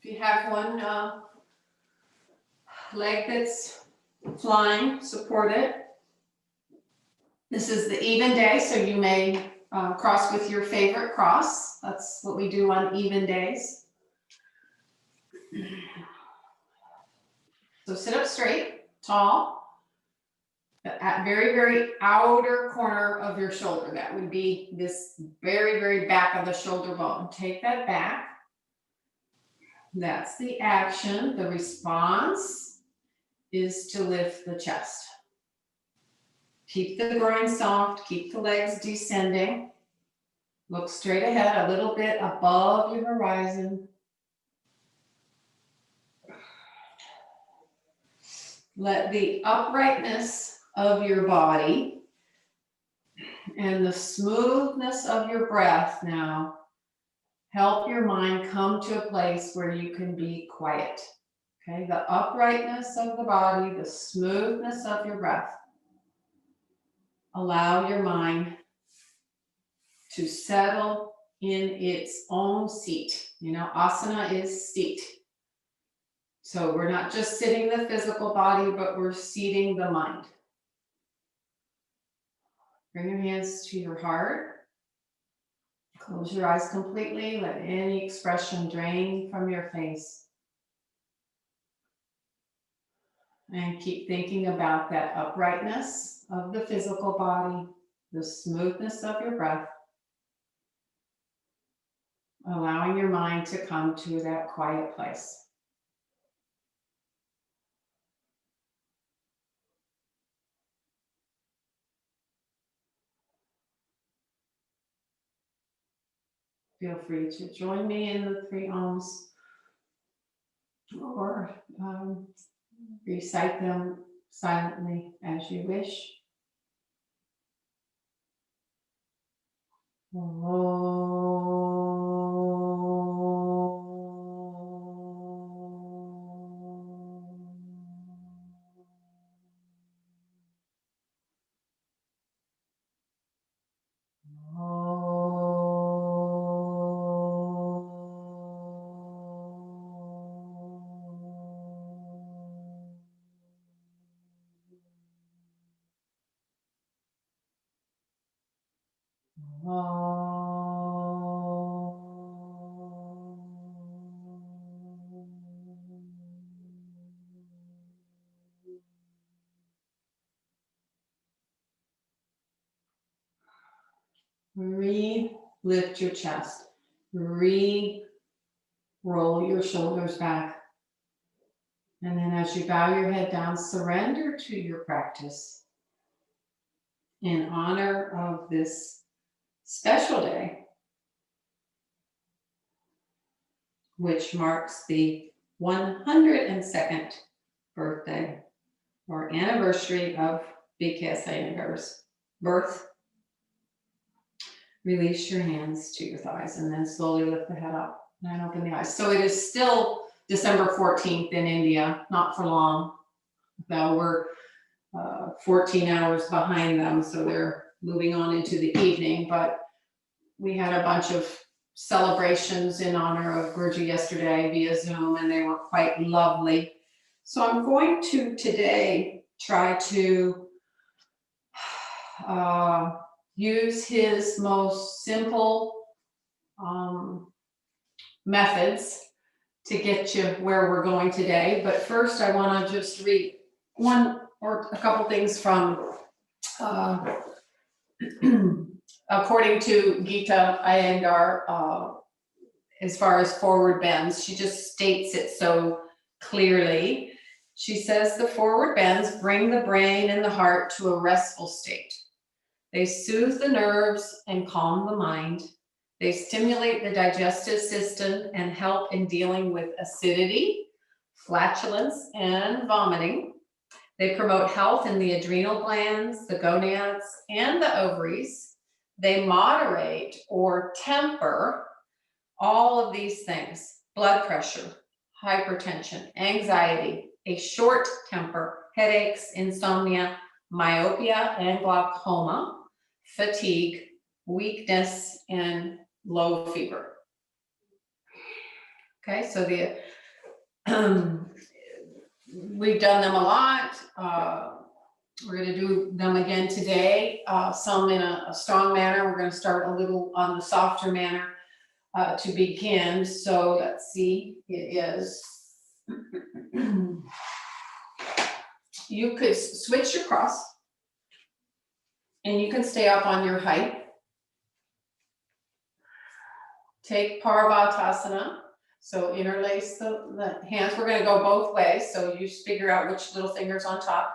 you have one leg that's flying, support it. This is the even day, so you may cross with your favorite cross. That's what we do on even days. So sit up straight, tall, at very, very outer corner of your shoulder. That would be this very, very back of the shoulder bone. Take that back. That's the action. The response is to lift the chest. Keep the groin soft, keep the legs descending. Look straight ahead, a little bit above your horizon. Let the uprightness of your body and the smoothness of your breath now help your mind come to a place where you can be quiet. Okay, the uprightness of the body, the smoothness of your breath. Allow your mind to settle in its own seat. You know, asana is seat. So we're not just sitting the physical body, but we're seating the mind. Bring your hands to your heart. Close your eyes completely. Let any expression drain from your face. And keep thinking about that uprightness of the physical body, the smoothness of your breath, allowing your mind to come to that quiet place. Feel free to join me in the 3 Oms or recite them silently as you wish. Re-lift your chest. Re-roll your shoulders back. And then as you bow your head down, surrender to your practice in honor of this special day, which marks the 102nd birthday or anniversary of BKS Iyengar's birth. Release your hands to your thighs and then slowly lift the head up and open the eyes. So it is still December 14th in India, not for long, though we're 14 hours behind them, so they're moving on into the evening. But we had a bunch of celebrations in honor of Gurji yesterday via Zoom, and they were quite lovely. So I'm going to today try to use his most simple methods to get you where we're going today. But first I want to just read one or a couple things from according to Gita Iyengar, as far as forward bends. She just states it so clearly. She says the forward bends bring the brain and the heart to a restful state. They soothe the nerves and calm the mind. They stimulate the digestive system and help in dealing with acidity, flatulence, and vomiting. They promote health in the adrenal glands, the gonads, and the ovaries. They moderate or temper all of these things: blood pressure, hypertension, anxiety, a short temper, headaches, insomnia, myopia and glaucoma, fatigue, weakness, and low fever. Okay, so we've done them a lot. We're going to do them again today, some in a strong manner. We're going to start a little on the softer manner to begin. So let's see, it is, you could switch your cross and you can stay up on your height. Take Paravatasana. So interlace the hands. We're going to go both ways. So you just figure out which little finger's on top.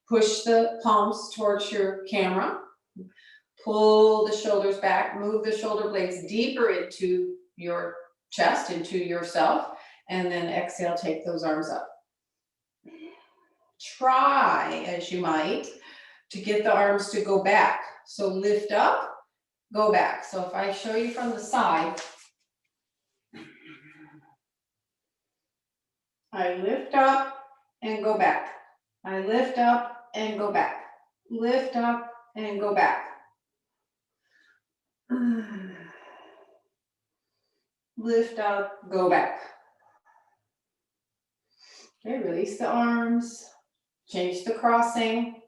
Push the palms towards your camera. Pull the shoulders back. Move the shoulder blades deeper into your chest, into yourself. And then exhale, take those arms up. Try, as you might, to get the arms to go back. So lift up, go back. So if I show you from the side, I lift up and go back. I lift up and go back. Lift up and go back. Lift up, go back. Okay, release the arms. Change the crossing.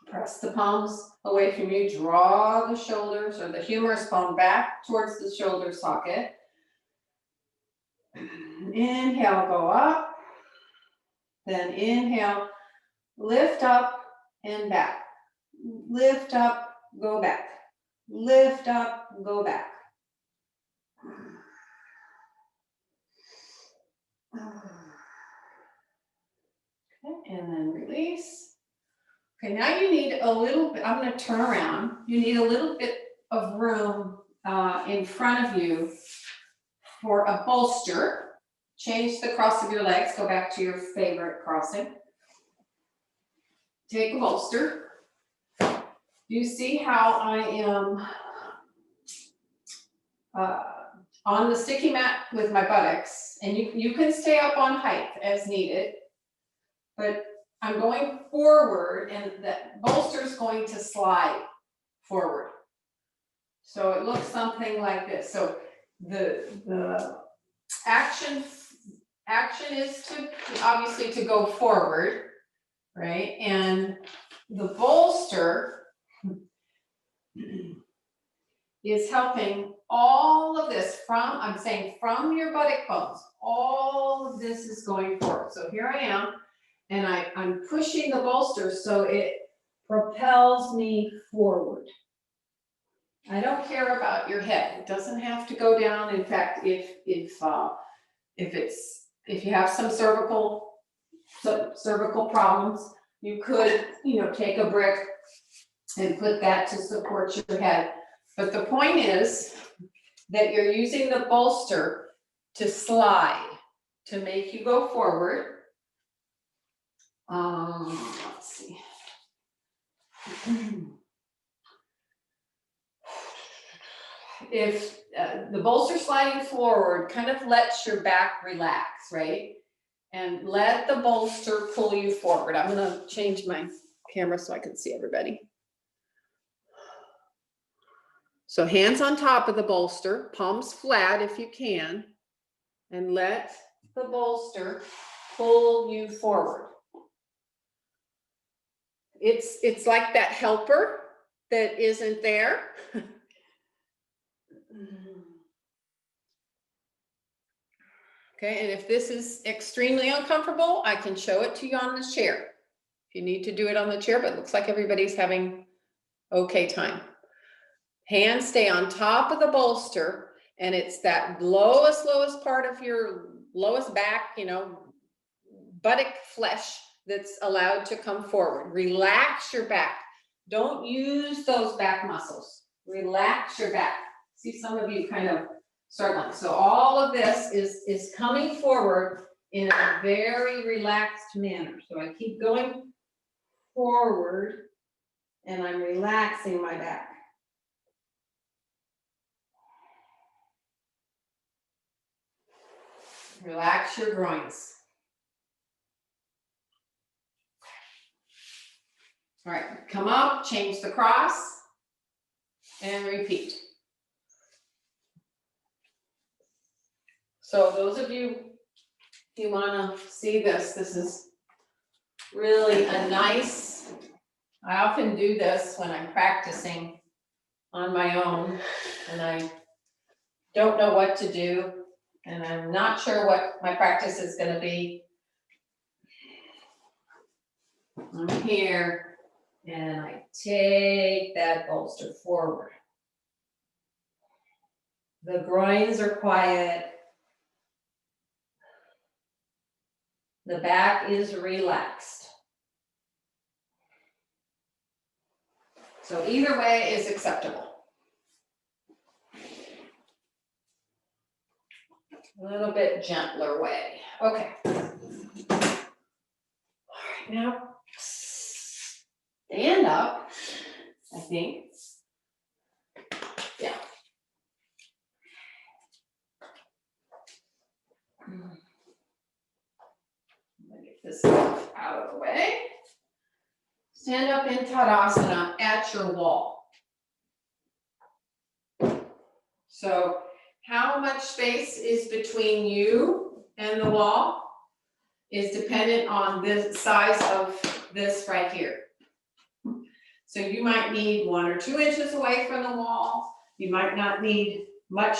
Press the palms away from you. Draw the shoulders or the humerus bone back towards the shoulder socket. Inhale, go up. Then inhale, lift up and back. Lift up, go back. Lift up, go back. Okay, and then release. Okay, now you need a little bit, I'm going to turn around. You need a little bit of room in front of you for a bolster. Change the cross of your legs. Go back to your favorite crossing. Take a bolster. You see how I am on the sticky mat with my buttocks, and you can stay up on height as needed, but I'm going forward and that bolster is going to slide forward. So it looks something like this. So the action is to obviously to go forward, right? And the bolster is helping all of this from, I'm saying from your buttock bones, all of this is going forward. So here I am, and I'm pushing the bolster so it propels me forward. I don't care about your head. It doesn't have to go down. In fact, if you have some cervical problems, you could, take a brick and put that to support your head. But the point is that you're using the bolster to slide, to make you go forward. Let's see. If the bolster sliding forward kind of lets your back relax, right? And let the bolster pull you forward. I'm going to change my camera so I can see everybody. So hands on top of the bolster, palms flat if you can, and let the bolster pull you forward. It's like that helper that isn't there. Okay, and if this is extremely uncomfortable, I can show it to you on the chair. If you need to do it on the chair, but it looks like everybody's having okay time. Hands stay on top of the bolster, and it's that lowest part of your lowest back, buttock flesh that's allowed to come forward. Relax your back. Don't use those back muscles. Relax your back. See some of you kind of struggling. So all of this is coming forward in a very relaxed manner. So I keep going forward and I'm relaxing my back. Relax your groins. All right, come up, change the cross, and repeat. So those of you, if you want to see this, this is really a nice, I often do this when I'm practicing on my own and I don't know what to do and I'm not sure what my practice is going to be. I'm here and I take that bolster forward. The groins are quiet. The back is relaxed. So either way is acceptable. A little bit gentler way. Okay. All right, now stand up, I think. Yeah. I'm gonna get this stuff out of the way. Stand up in Tadasana at your wall. So how much space is between you and the wall is dependent on the size of this right here. So you might need 1 or 2 inches away from the wall. You might not need much.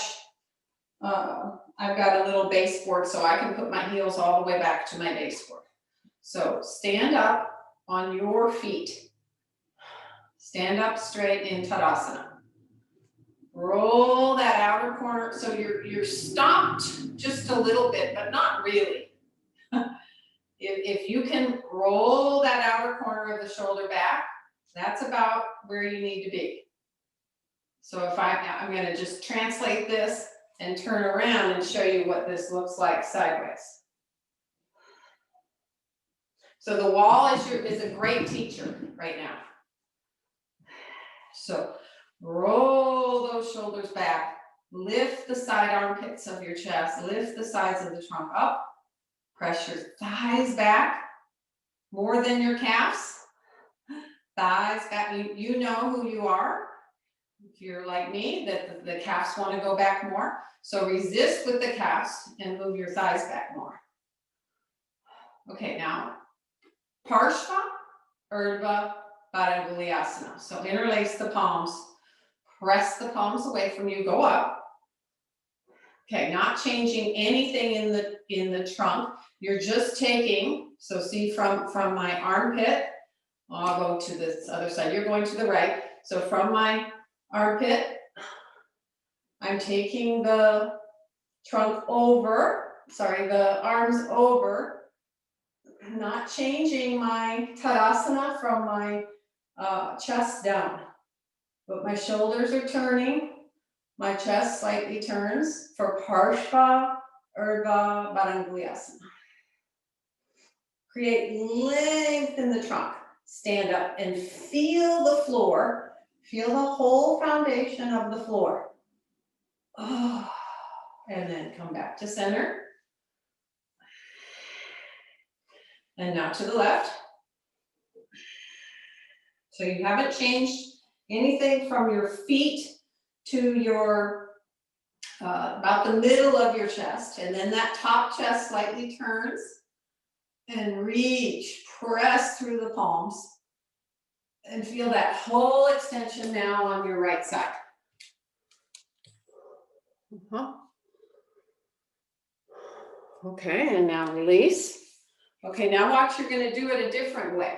I've got a little baseboard so I can put my heels all the way back to my baseboard. So stand up on your feet. Stand up straight in Tadasana. Roll that outer corner, so you're stopped just a little bit, but not really. If you can roll that outer corner of the shoulder back, that's about where you need to be. So if I'm going to just translate this and turn around and show you what this looks like sideways. So the wall is a great teacher right now. So roll those shoulders back, lift the side armpits of your chest, lift the sides of the trunk up, press your thighs back more than your calves. Thighs back, you know who you are. If you're like me, that the calves want to go back more. So resist with the calves and move your thighs back more. Okay, now Parshva, Urdhva, Baddha. So interlace the palms. Press the palms away from you, go up. Okay, not changing anything in the trunk. You're just taking, so see from my armpit, I'll go to this other side. You're going to the right. So from my armpit, I'm taking the trunk over, the arms over, not changing my Tadasana from my chest down. But my shoulders are turning, my chest slightly turns for Parshva, Urdhva, Baddha. Create length in the trunk. Stand up and feel the floor. Feel the whole foundation of the floor. Oh, and then come back to center. And now to the left. So you haven't changed anything from your feet to your, about the middle of your chest. And then that top chest slightly turns and reach, press through the palms and feel that whole extension now on your right side. Okay, and now release. Okay, now watch, you're going to do it a different way.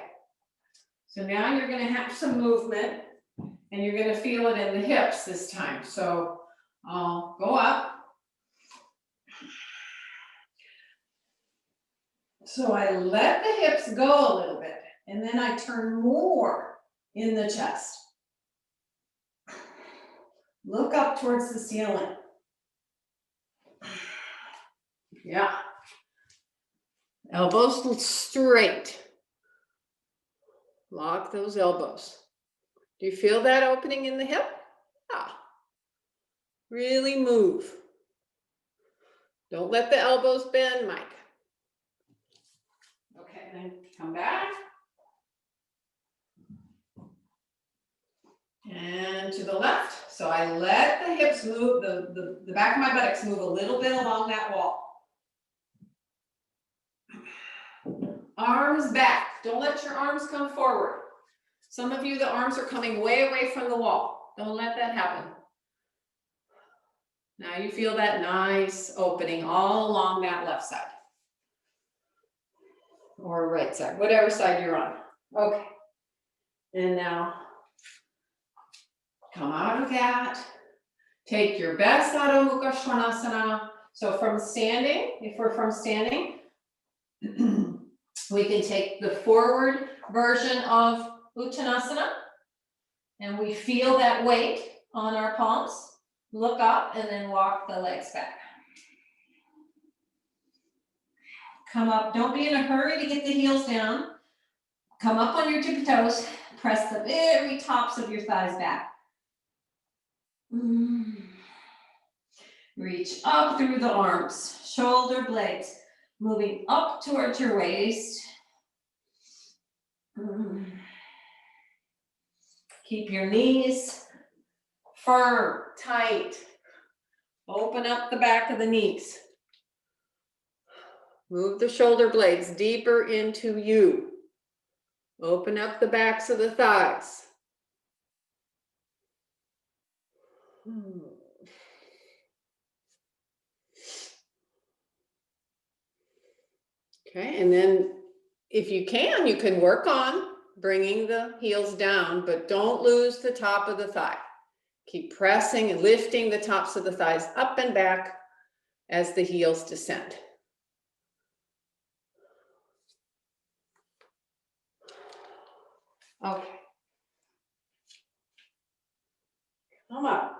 So now you're going to have some movement and you're going to feel it in the hips this time. So I'll go up. So I let the hips go a little bit and then I turn more in the chest. Look up towards the ceiling. Yeah. Elbows straight. Lock those elbows. Do you feel that opening in the hip? Yeah. Really move. Don't let the elbows bend, Mike. Okay, then come back. And to the left. So I let the hips move, the back of my buttocks move a little bit along that wall. Arms back. Don't let your arms come forward. Some of you, the arms are coming way away from the wall. Don't let that happen. Now you feel that nice opening all along that left side. Or right side, whatever side you're on. Okay. And now come out of that. Take your best Adho Mukha Svanasana. So from standing, if we're from standing, we can take the forward version of Uttanasana, and we feel that weight on our palms. Look up and then walk the legs back. Come up, don't be in a hurry to get the heels down. Come up on your tippy toes, press the very tops of your thighs back. Reach up through the arms, shoulder blades, moving up towards your waist. Keep your knees firm, tight. Open up the back of the knees. Move the shoulder blades deeper into you. Open up the backs of the thighs. Okay, and then if you can work on bringing the heels down, but don't lose the top of the thigh. Keep pressing and lifting the tops of the thighs up and back as the heels descend. Okay. Come up.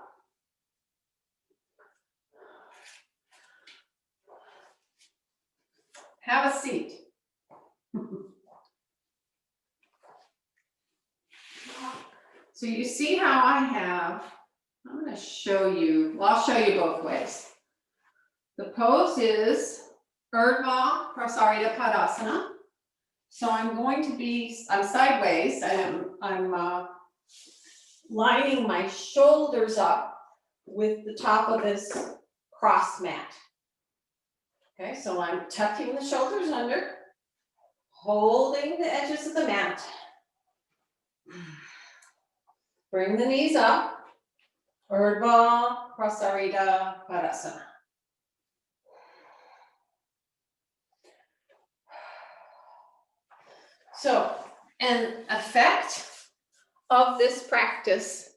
Have a seat. So you see how I have, I'm going to show you, well, I'll show you both ways. The pose is Urdhva Prasarita Padasana. So I'm going to be, I'm sideways, I'm lining my shoulders up with the top of this cross mat. Okay, so I'm tucking the shoulders under, holding the edges of the mat. Bring the knees up. Urdhva Prasarita Padasana. So, an effect of this practice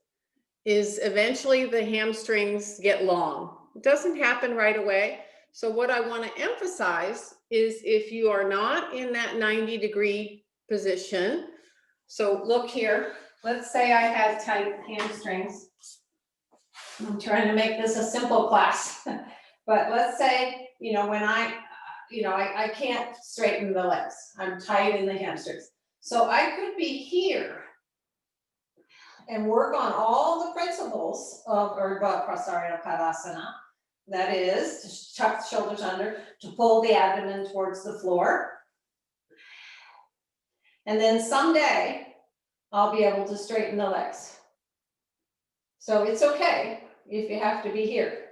is eventually the hamstrings get long. It doesn't happen right away. So what I want to emphasize is if you are not in that 90-degree position, so look here, let's say I had tight hamstrings. I'm trying to make this a simple class, but let's say, when I can't straighten the legs. I'm tight in the hamstrings. So I could be here and work on all the principles of Urdhva Prasarita Padasana. That is, to tuck the shoulders under, to pull the abdomen towards the floor. And then someday, I'll be able to straighten the legs. So it's okay if you have to be here.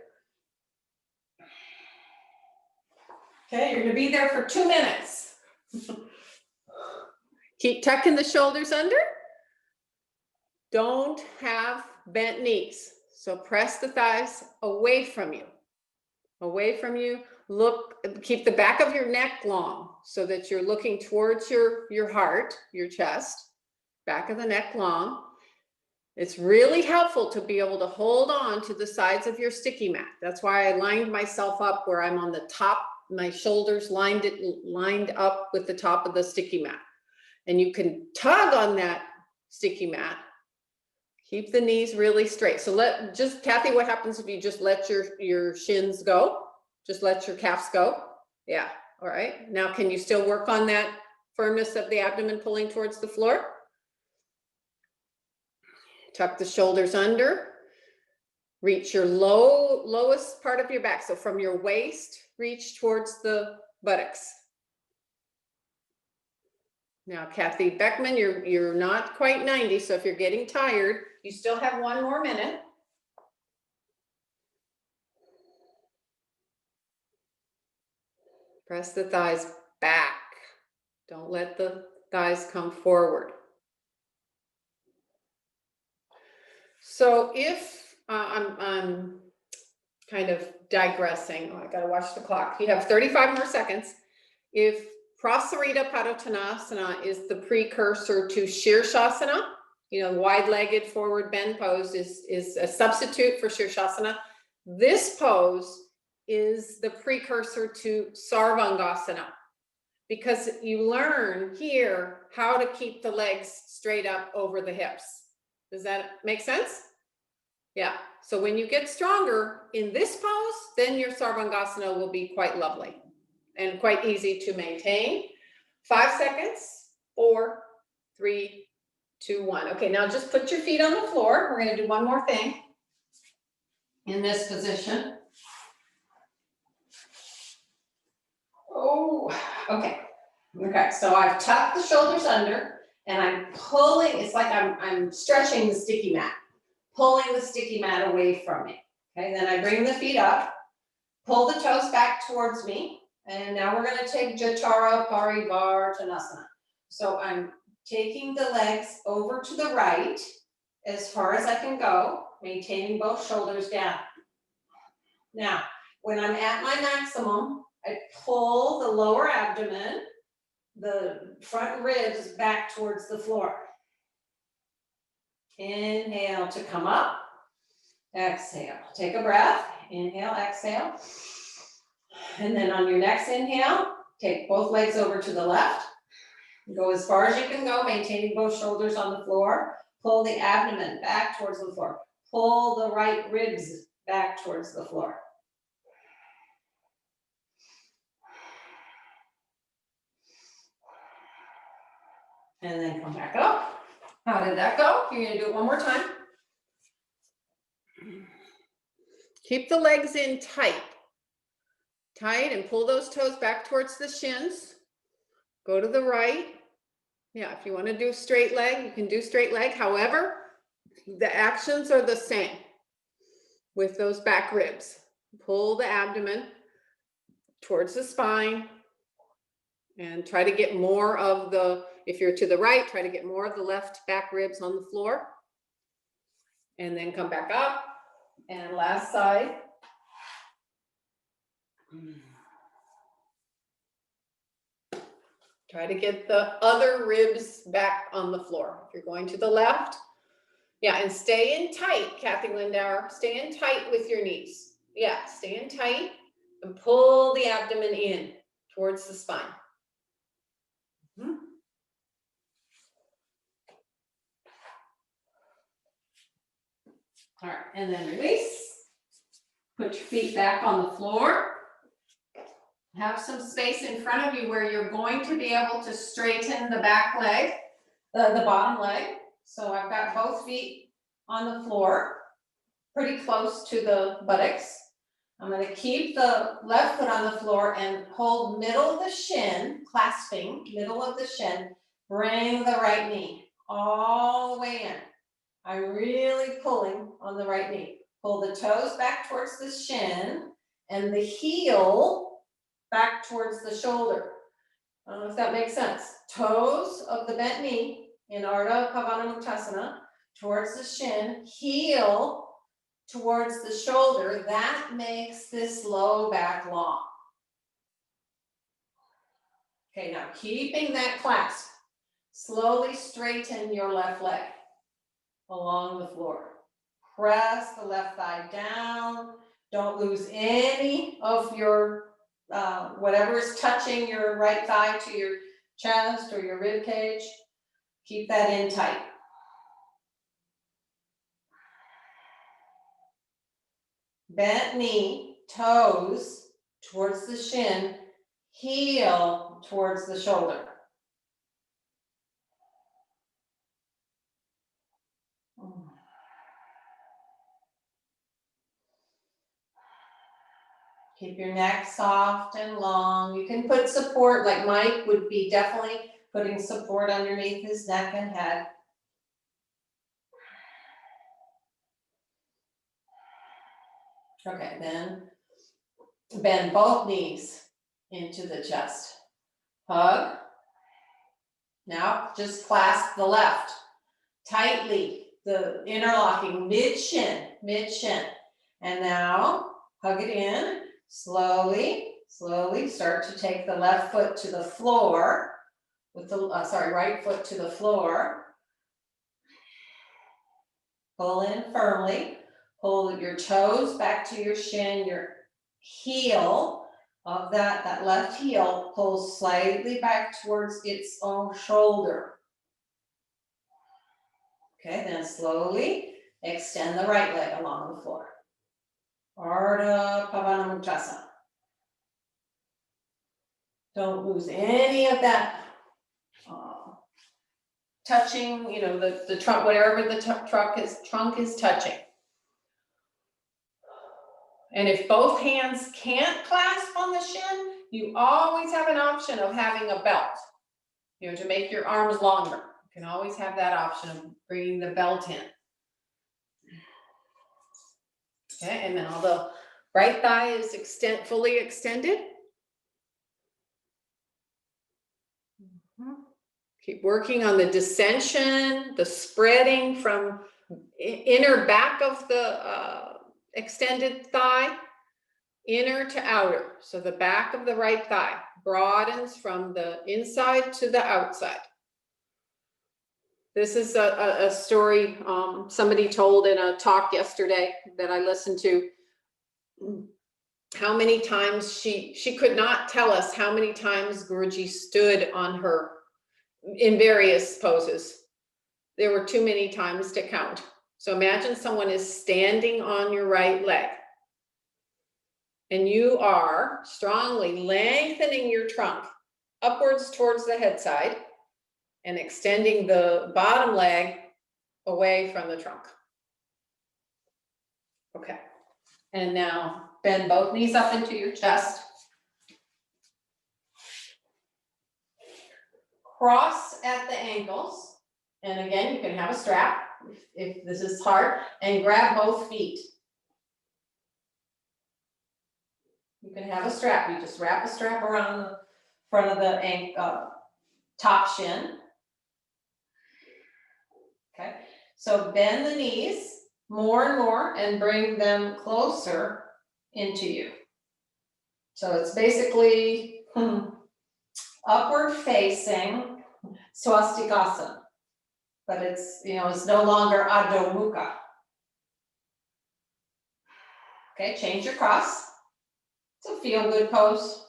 Okay, you're gonna be there for 2 minutes. Keep tucking the shoulders under. Don't have bent knees. So press the thighs away from you. Away from you. Look, keep the back of your neck long so that you're looking towards your heart, your chest, back of the neck long. It's really helpful to be able to hold on to the sides of your sticky mat. That's why I lined myself up where I'm on the top, my shoulders lined up with the top of the sticky mat. And you can tug on that sticky mat. Keep the knees really straight. So Kathy, what happens if you just let your shins go? Just let your calves go? Yeah, all right. Now, can you still work on that firmness of the abdomen pulling towards the floor? Tuck the shoulders under. Reach your lowest part of your back. So from your waist, reach towards the buttocks. Now, Kathy Beckman, you're not quite 90, so if you're getting tired, you still have 1 more minute. Press the thighs back. Don't let the thighs come forward. So if I'm kind of digressing, I gotta watch the clock. You have 35 more seconds. If Prasarita Padottanasana is the precursor to Shirshasana, wide-legged forward bend pose is a substitute for Shirshasana. This pose is the precursor to Sarvangasana, because you learn here how to keep the legs straight up over the hips. Does that make sense? Yeah. So when you get stronger in this pose, then your Sarvangasana will be quite lovely and quite easy to maintain. 5 seconds, 4, 3, 2, 1. Okay, now just put your feet on the floor. We're going to do one more thing in this position. Oh, okay. Okay, so I've tucked the shoulders under and I'm pulling, it's like I'm stretching the sticky mat, pulling the sticky mat away from me. Okay, then I bring the feet up, pull the toes back towards me, and now we're going to take Jatara Parivartanasana. So I'm taking the legs over to the right as far as I can go, maintaining both shoulders down. Now, when I'm at my maximum, I pull the lower abdomen, the front ribs back towards the floor. Inhale to come up. Exhale. Take a breath. Inhale, exhale. And then on your next inhale, take both legs over to the left. Go as far as you can go, maintaining both shoulders on the floor. Pull the abdomen back towards the floor. Pull the right ribs back towards the floor. And then come back up. How did that go? You're going to do it one more time. Keep the legs in tight. Tight, and pull those toes back towards the shins. Go to the right. Yeah, if you want to do straight leg, you can do straight leg. However, the actions are the same with those back ribs. Pull the abdomen towards the spine and try to get more of the, if you're to the right, try to get more of the left back ribs on the floor. And then come back up. And last side. Try to get the other ribs back on the floor. If you're going to the left, yeah, and stay in tight, Kathy Lindauer. Stay in tight with your knees. Yeah, stay in tight and pull the abdomen in towards the spine. All right, and then release. Put your feet back on the floor. Have some space in front of you where you're going to be able to straighten the back leg, the bottom leg. So I've got both feet on the floor, pretty close to the buttocks. I'm going to keep the left foot on the floor and hold middle of the shin, clasping middle of the shin. Bring the right knee all the way in. I'm really pulling on the right knee. Pull the toes back towards the shin and the heel back towards the shoulder. I don't know if that makes sense. Toes of the bent knee in Ardha Pavanamuktasana towards the shin, heel towards the shoulder. That makes this low back long. Okay, now keeping that clasp, slowly straighten your left leg along the floor. Press the left thigh down. Don't lose any of your whatever is touching your right thigh to your chest or your rib cage. Keep that in tight. Bent knee, toes towards the shin, heel towards the shoulder. Keep your neck soft and long. You can put support, like Mike would be definitely putting support underneath his neck and head. Okay, then bend both knees into the chest. Hug. Now just clasp the left tightly, the interlocking mid-shin. And now hug it in, slowly start to take the left foot to the floor, with the, right foot to the floor. Pull in firmly, pull your toes back to your shin, your heel of that left heel pulls slightly back towards its own shoulder. Okay, then slowly extend the right leg along the floor. Ardha Pavanamuktasana. Don't lose any of that touching, the trunk, wherever the trunk is touching. And if both hands can't clasp on the shin, you always have an option of having a belt, to make your arms longer. You can always have that option of bringing the belt in. Okay, and now the right thigh is fully extended. Keep working on the descension, the spreading from inner back of the extended thigh, inner to outer. So the back of the right thigh broadens from the inside to the outside. This is a story somebody told in a talk yesterday that I listened to. How many times she could not tell us how many times Guruji stood on her in various poses. There were too many times to count. So imagine someone is standing on your right leg and you are strongly lengthening your trunk upwards towards the head side and extending the bottom leg away from the trunk. Okay, and now bend both knees up into your chest. Cross at the ankles, and again, you can have a strap if this is hard, and grab both feet. You can have a strap. You just wrap a strap around the front of the ankle, top shin. Okay, so bend the knees more and more and bring them closer into you. So it's basically upward facing swastikasana, but it's no longer Adho Mukha. Okay, change your cross. It's a feel-good pose.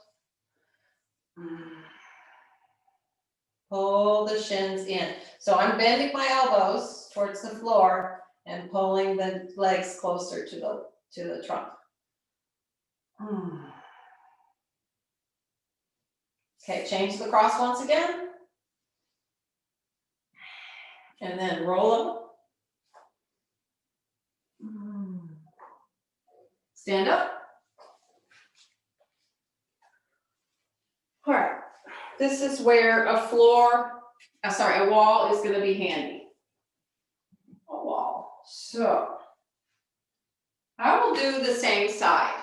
Pull the shins in. So I'm bending my elbows towards the floor and pulling the legs closer to the trunk. Okay, change the cross once again. And then roll up. Stand up. All right, this is where a wall is going to be handy. A wall. So I will do the same side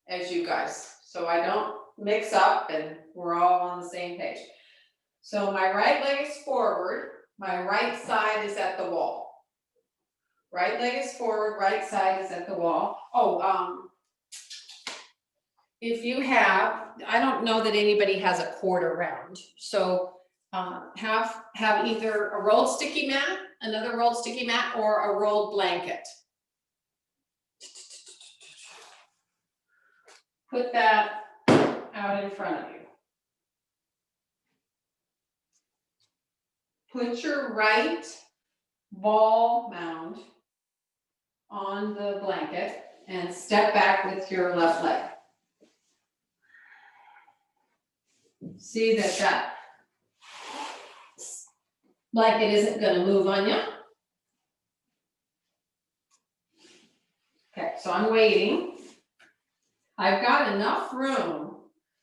as you guys, so I don't mix up and we're all on the same page. So my right leg is forward, my right side is at the wall. Right leg is forward, right side is at the wall. If you have, I don't know that anybody has a quarter round, so have either a rolled sticky mat, another rolled sticky mat, or a rolled blanket. Put that out in front of you. Put your right ball mound on the blanket and step back with your left leg. See that blanket isn't going to move on you. Okay, so I'm waiting. I've got enough room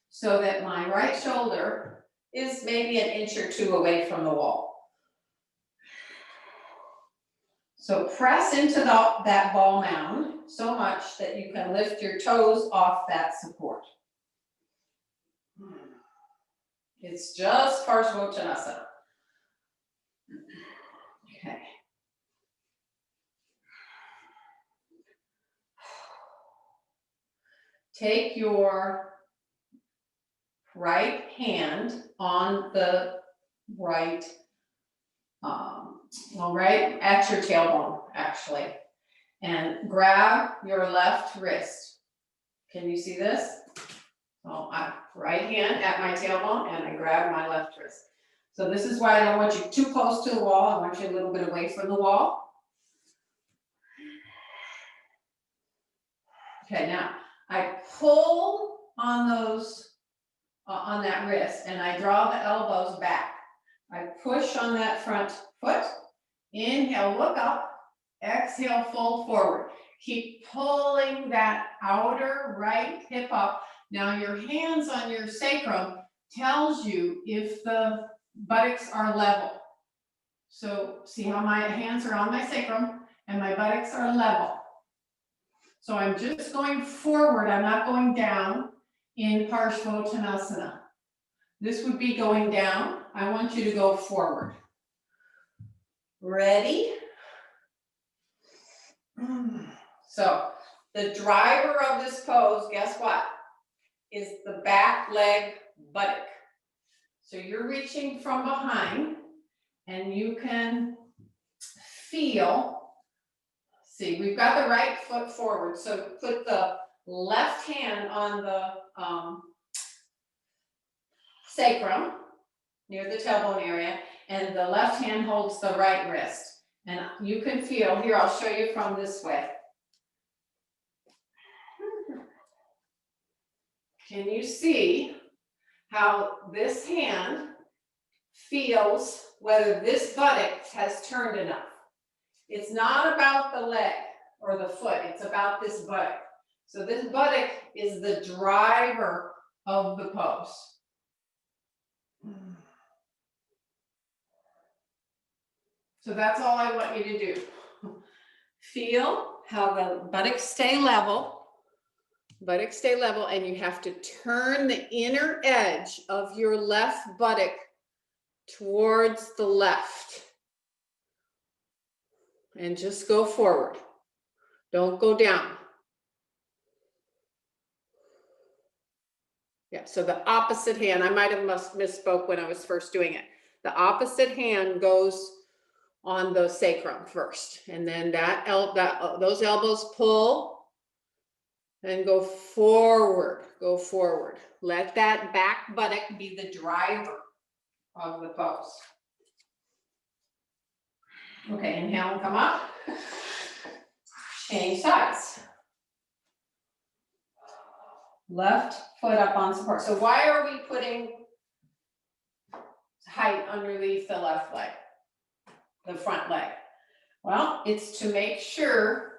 so that my right shoulder is maybe an inch or two away from the wall. So press into that ball mound so much that you can lift your toes off that support. It's just Parsvottanasana. Okay. Take your right hand on the right, right at your tailbone, actually, and grab your left wrist. Can you see this? So right hand at my tailbone, and I grab my left wrist. So this is why I don't want you too close to the wall. I want you a little bit away from the wall. Okay, now I pull on those, on that wrist, and I draw the elbows back. I push on that front foot. Inhale, look up. Exhale, fold forward. Keep pulling that outer right hip up. Now your hands on your sacrum tells you if the buttocks are level. So see how my hands are on my sacrum and my buttocks are level. So I'm just going forward, I'm not going down in Parsvottanasana. This would be going down. I want you to go forward. Ready? So the driver of this pose, guess what? Is the back leg buttock. So you're reaching from behind and you can feel, see, we've got the right foot forward. So put the left hand on the sacrum near the tailbone area, and the left hand holds the right wrist. And you can feel, here, I'll show you from this way. Can you see how this hand feels whether this buttock has turned enough? It's not about the leg or the foot, it's about this buttock. So this buttock is the driver of the pose. So that's all I want you to do. Feel how the buttocks stay level. Buttocks stay level, and you have to turn the inner edge of your left buttock towards the left. And just go forward. Don't go down. Yeah, so the opposite hand, I might have misspoke when I was first doing it. The opposite hand goes on the sacrum first, and then those elbows pull and go forward, go forward. Let that back buttock be the driver of the pose. Okay, inhale and come up. Change sides. Left foot up on support. So why are we putting height underneath the left leg, the front leg? Well, it's to make sure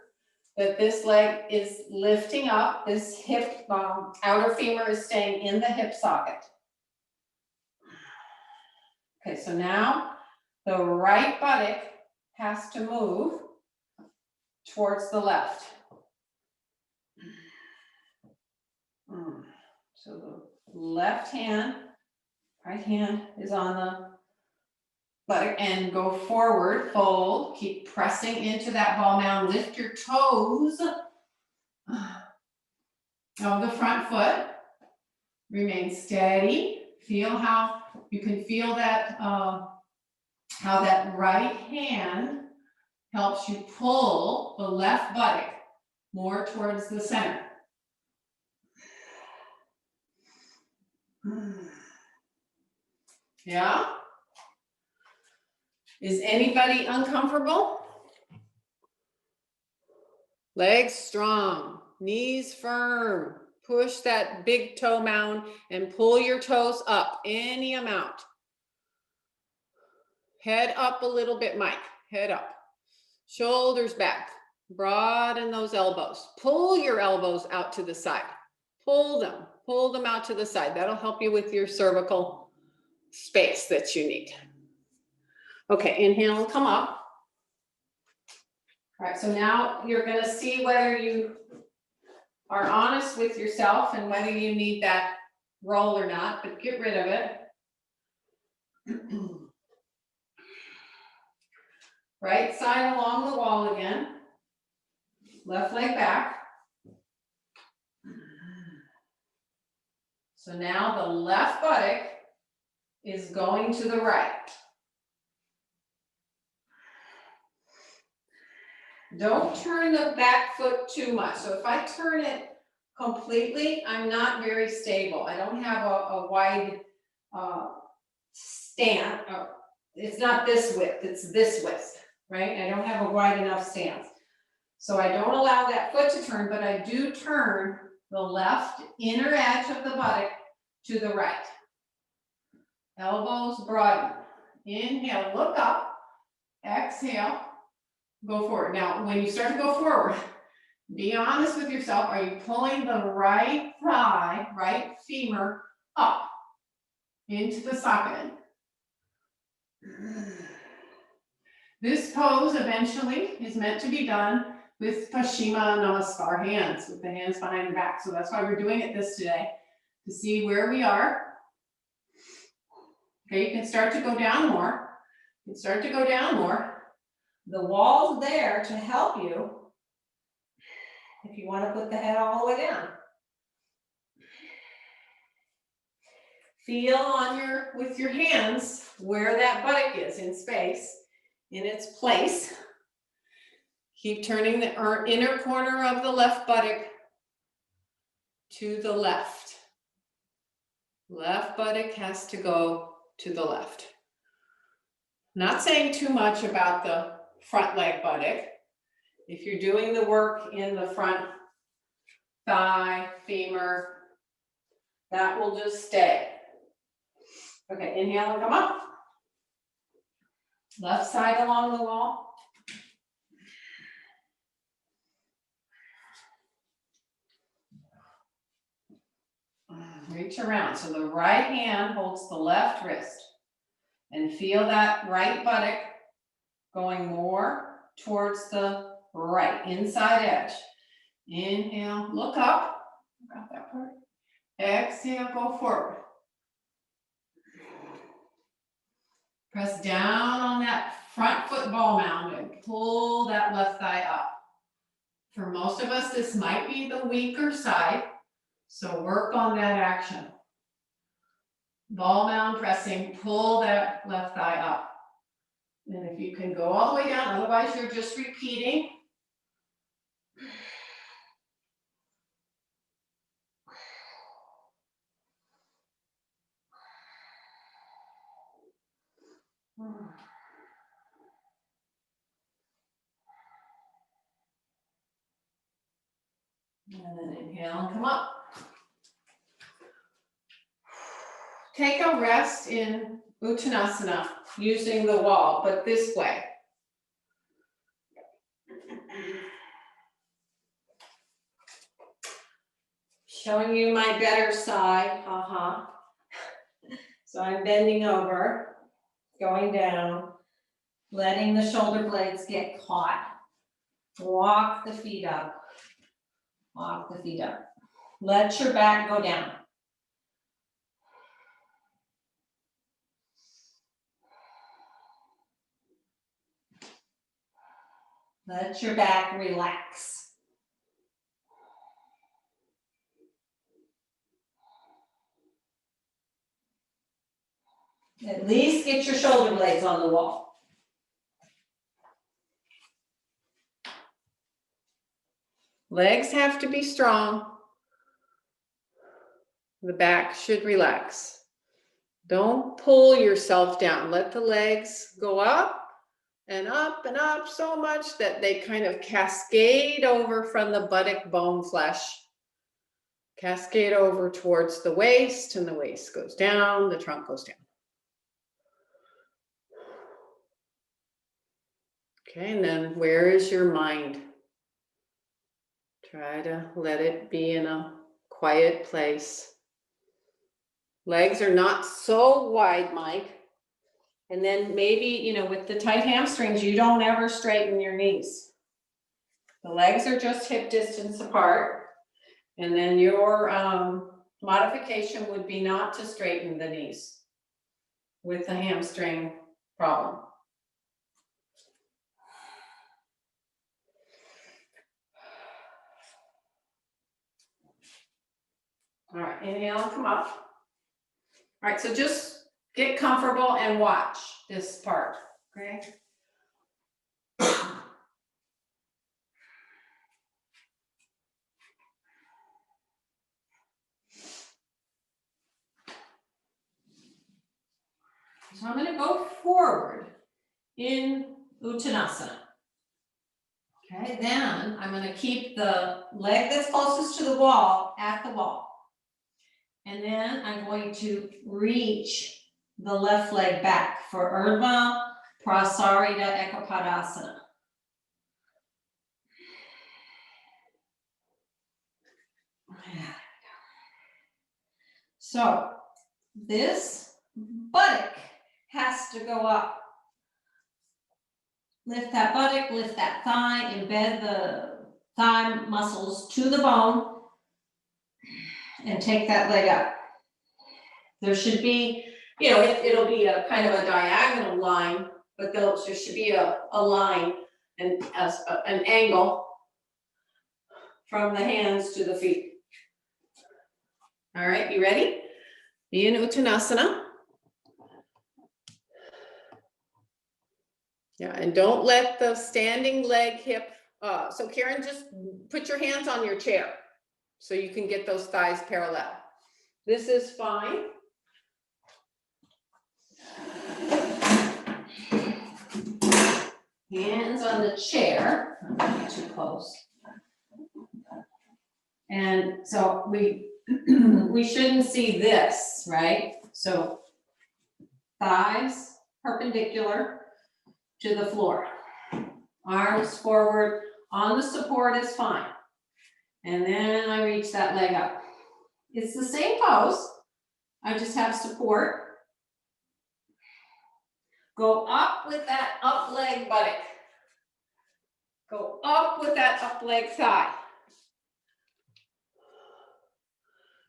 that this leg is lifting up, this hip, outer femur is staying in the hip socket. Okay, so now the right buttock has to move towards the left. So the left hand, right hand is on the buttock, and go forward, fold, keep pressing into that ball mound, lift your toes of the front foot, remain steady, feel how you can feel that, how that right hand helps you pull the left buttock more towards the center. Yeah? Is anybody uncomfortable? Legs strong, knees firm. Push that big toe mound and pull your toes up any amount. Head up a little bit, Mike. Head up. Shoulders back. Broaden those elbows. Pull your elbows out to the side. Pull them out to the side. That'll help you with your cervical space that you need. Okay, inhale and come up. All right, so now you're going to see whether you are honest with yourself and whether you need that roll or not, but get rid of it. Right side along the wall again. Left leg back. So now the left buttock is going to the right. Don't turn the back foot too much. So if I turn it completely, I'm not very stable. I don't have a wide stand. It's not this width, it's this width, right? I don't have a wide enough stance. So I don't allow that foot to turn, but I do turn the left inner edge of the buttock to the right. Elbows broaden. Inhale, look up. Exhale, go forward. Now, when you start to go forward, be honest with yourself. Are you pulling the right thigh, right femur up into the socket? This pose eventually is meant to be done with Paschima Namaskar hands, with the hands behind the back. So that's why we're doing it this today, to see where we are. Okay, you can start to go down more. You can start to go down more. The wall's there to help you if you want to put the head all the way down. Feel on with your hands where that buttock is in space, in its place. Keep turning the inner corner of the left buttock to the left. Left buttock has to go to the left. Not saying too much about the front leg buttock. If you're doing the work in the front thigh, femur, that will just stay. Okay, inhale and come up. Left side along the wall. Reach around. So the right hand holds the left wrist. And feel that right buttock going more towards the right, inside edge. Inhale, look up. Got that part. Exhale, go forward. Press down on that front foot ball mound and pull that left thigh up. For most of us, this might be the weaker side, so work on that action. Ball mound pressing, pull that left thigh up. And if you can go all the way down, otherwise you're just repeating. And then inhale and come up. Take a rest in Uttanasana using the wall, but this way. Showing you my better side, So I'm bending over, going down, letting the shoulder blades get caught. Walk the feet up. Walk the feet up. Let your back go down. Let your back relax. At least get your shoulder blades on the wall. Legs have to be strong. The back should relax. Don't pull yourself down. Let the legs go up and up so much that they kind of cascade over from the buttock bone flesh. Cascade over towards the waist, and the waist goes down, the trunk goes down. Okay, and then where is your mind? Try to let it be in a quiet place. Legs are not so wide, Mike. And then maybe, you know, with the tight hamstrings, you don't ever straighten your knees. The legs are just hip distance apart. And then your modification would be not to straighten the knees with the hamstring problem. All right, inhale, come up. All right, so just get comfortable and watch this part, okay? So I'm going to go forward in Uttanasana. Okay, then I'm going to keep the leg that's closest to the wall at the wall. And then I'm going to reach the left leg back for Urdhva Prasarita Ekapadasana. So this buttock has to go up. Lift that buttock, lift that thigh, embed the thigh muscles to the bone, and take that leg up. There should be, you know, it'll be a kind of a diagonal line, but there should be a line and an angle from the hands to the feet. All right, you ready? Be in Uttanasana. Yeah, and don't let the standing leg hip, so Karen, just put your hands on your chair so you can get those thighs parallel. This is fine. Hands on the chair, I'm not too close. And so we shouldn't see this, right? So thighs perpendicular to the floor. Arms forward on the support is fine. And then I reach that leg up. It's the same pose. I just have support. Go up with that up leg buttock. Go up with that up leg thigh.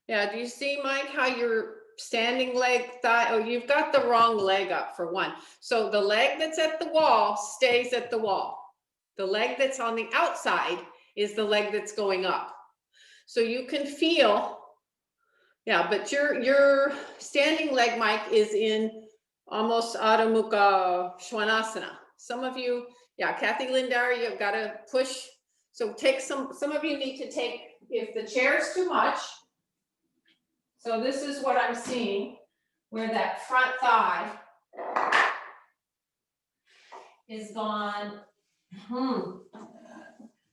Yeah, do you see, Mike, how your standing leg thigh, oh, you've got the wrong leg up for one. So the leg that's at the wall stays at the wall. The leg that's on the outside is the leg that's going up. So you can feel, yeah, but your standing leg, Mike, is in almost Adho Mukha Svanasana. Some of you, yeah, Kathy Lindauer, you've got to push. So take some of you need to take, if the chair's too much. So this is what I'm seeing, where that front thigh is gone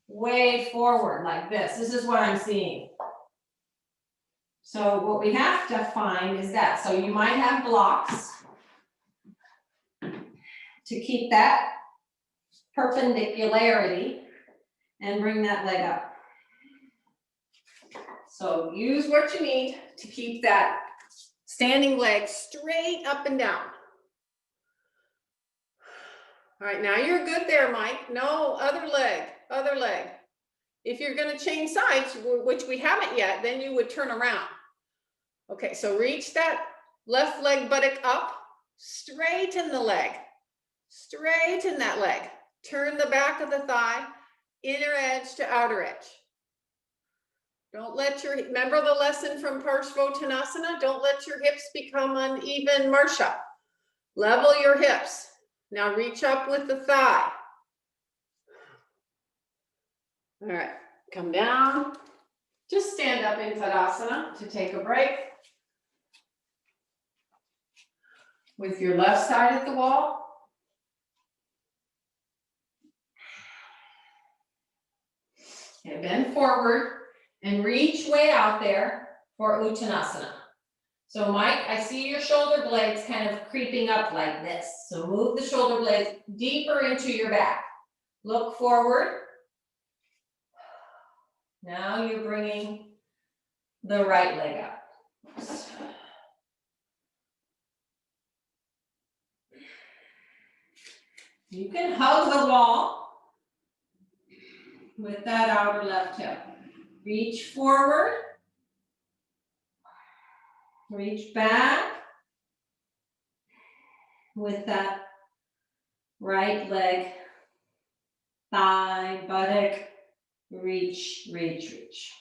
way forward like this. This is what I'm seeing. So what we have to find is that. So you might have blocks to keep that perpendicularity and bring that leg up. So use what you need to keep that standing leg straight up and down. All right, now you're good there, Mike. No, other leg, other leg. If you're going to change sides, which we haven't yet, then you would turn around. Okay, so reach that left leg buttock up, straighten the leg, straighten that leg. Turn the back of the thigh, inner edge to outer edge. Don't let your, remember the lesson from Parshvottanasana? Don't let your hips become uneven, Marsha. Level your hips. Now reach up with the thigh. All right, come down. Just stand up in Tadasana to take a break. With your left side at the wall. Okay, bend forward and reach way out there for Uttanasana. So Mike, I see your shoulder blades kind of creeping up like this. So move the shoulder blades deeper into your back. Look forward. Now you're bringing the right leg up. You can hug the wall with that outer left hip. Reach forward. Reach back with that right leg, thigh, buttock. Reach, reach, reach.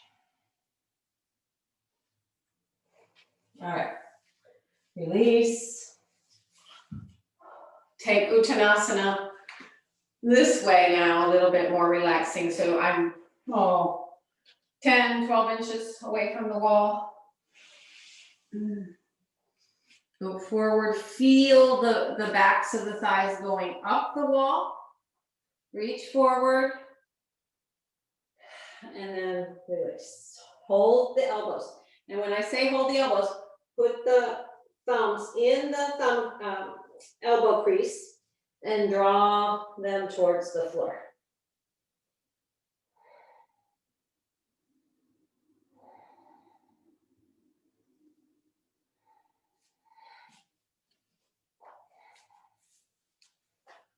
All right. Release. Take Uttanasana this way now, a little bit more relaxing. So I'm 10, 12 inches away from the wall. Go forward, feel the backs of the thighs going up the wall. Reach forward. And then release. Hold the elbows. And when I say hold the elbows, put the thumbs in the elbow crease and draw them towards the floor.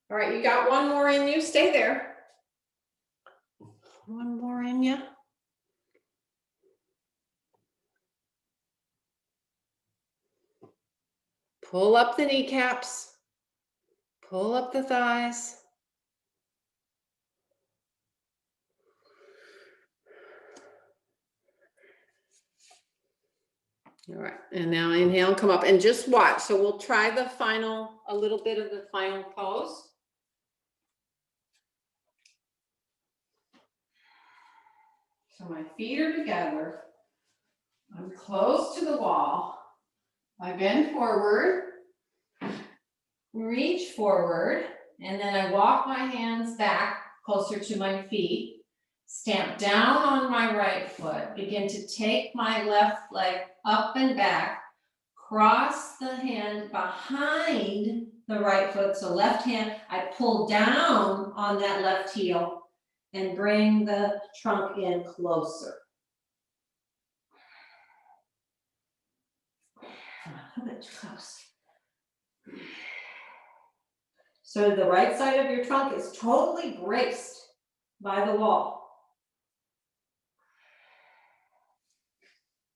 All right, you got one more in you. Stay there. One more in you. Pull up the kneecaps. Pull up the thighs. All right, and now inhale, come up and just watch. So we'll try a little bit of the final pose. So my feet are together. I'm close to the wall. I bend forward, reach forward, and then I walk my hands back closer to my feet, stamp down on my right foot, begin to take my left leg up and back, cross the hand behind the right foot. So left hand, I pull down on that left heel and bring the trunk in closer. A bit close. So the right side of your trunk is totally braced by the wall.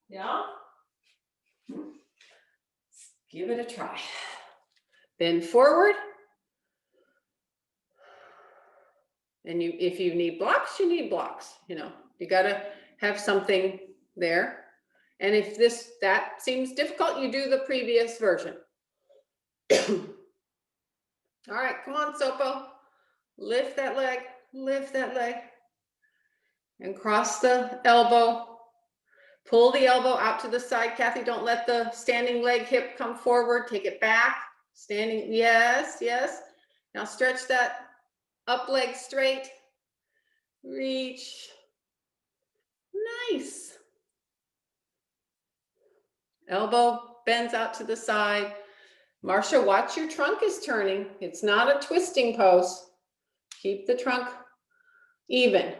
Yeah? Give it a try. Bend forward. And if you need blocks, you need blocks. You know, you gotta have something there. And if that seems difficult, you do the previous version. All right, come on, Sopo. Lift that leg, and cross the elbow. Pull the elbow out to the side. Kathy, don't let the standing leg hip come forward. Take it back. Standing, yes, yes. Now stretch that up leg straight. Reach. Nice. Elbow bends out to the side. Marcia, watch your trunk is turning. It's not a twisting pose. Keep the trunk even.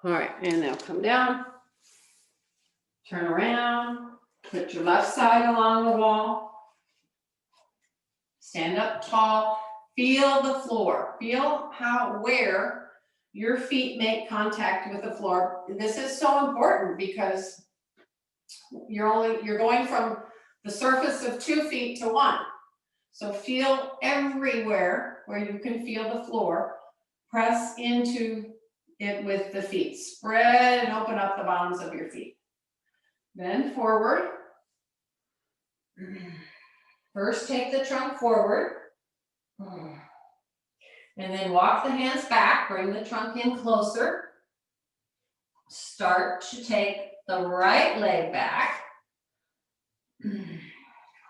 All right, and now come down. Turn around. Put your left side along the wall. Stand up tall. Feel the floor. Feel where your feet make contact with the floor. This is so important because you're going from the surface of 2 feet to 1. So feel everywhere where you can feel the floor. Press into it with the feet. Spread and open up the bottoms of your feet. Bend forward. First, take the trunk forward. And then walk the hands back. Bring the trunk in closer. Start to take the right leg back.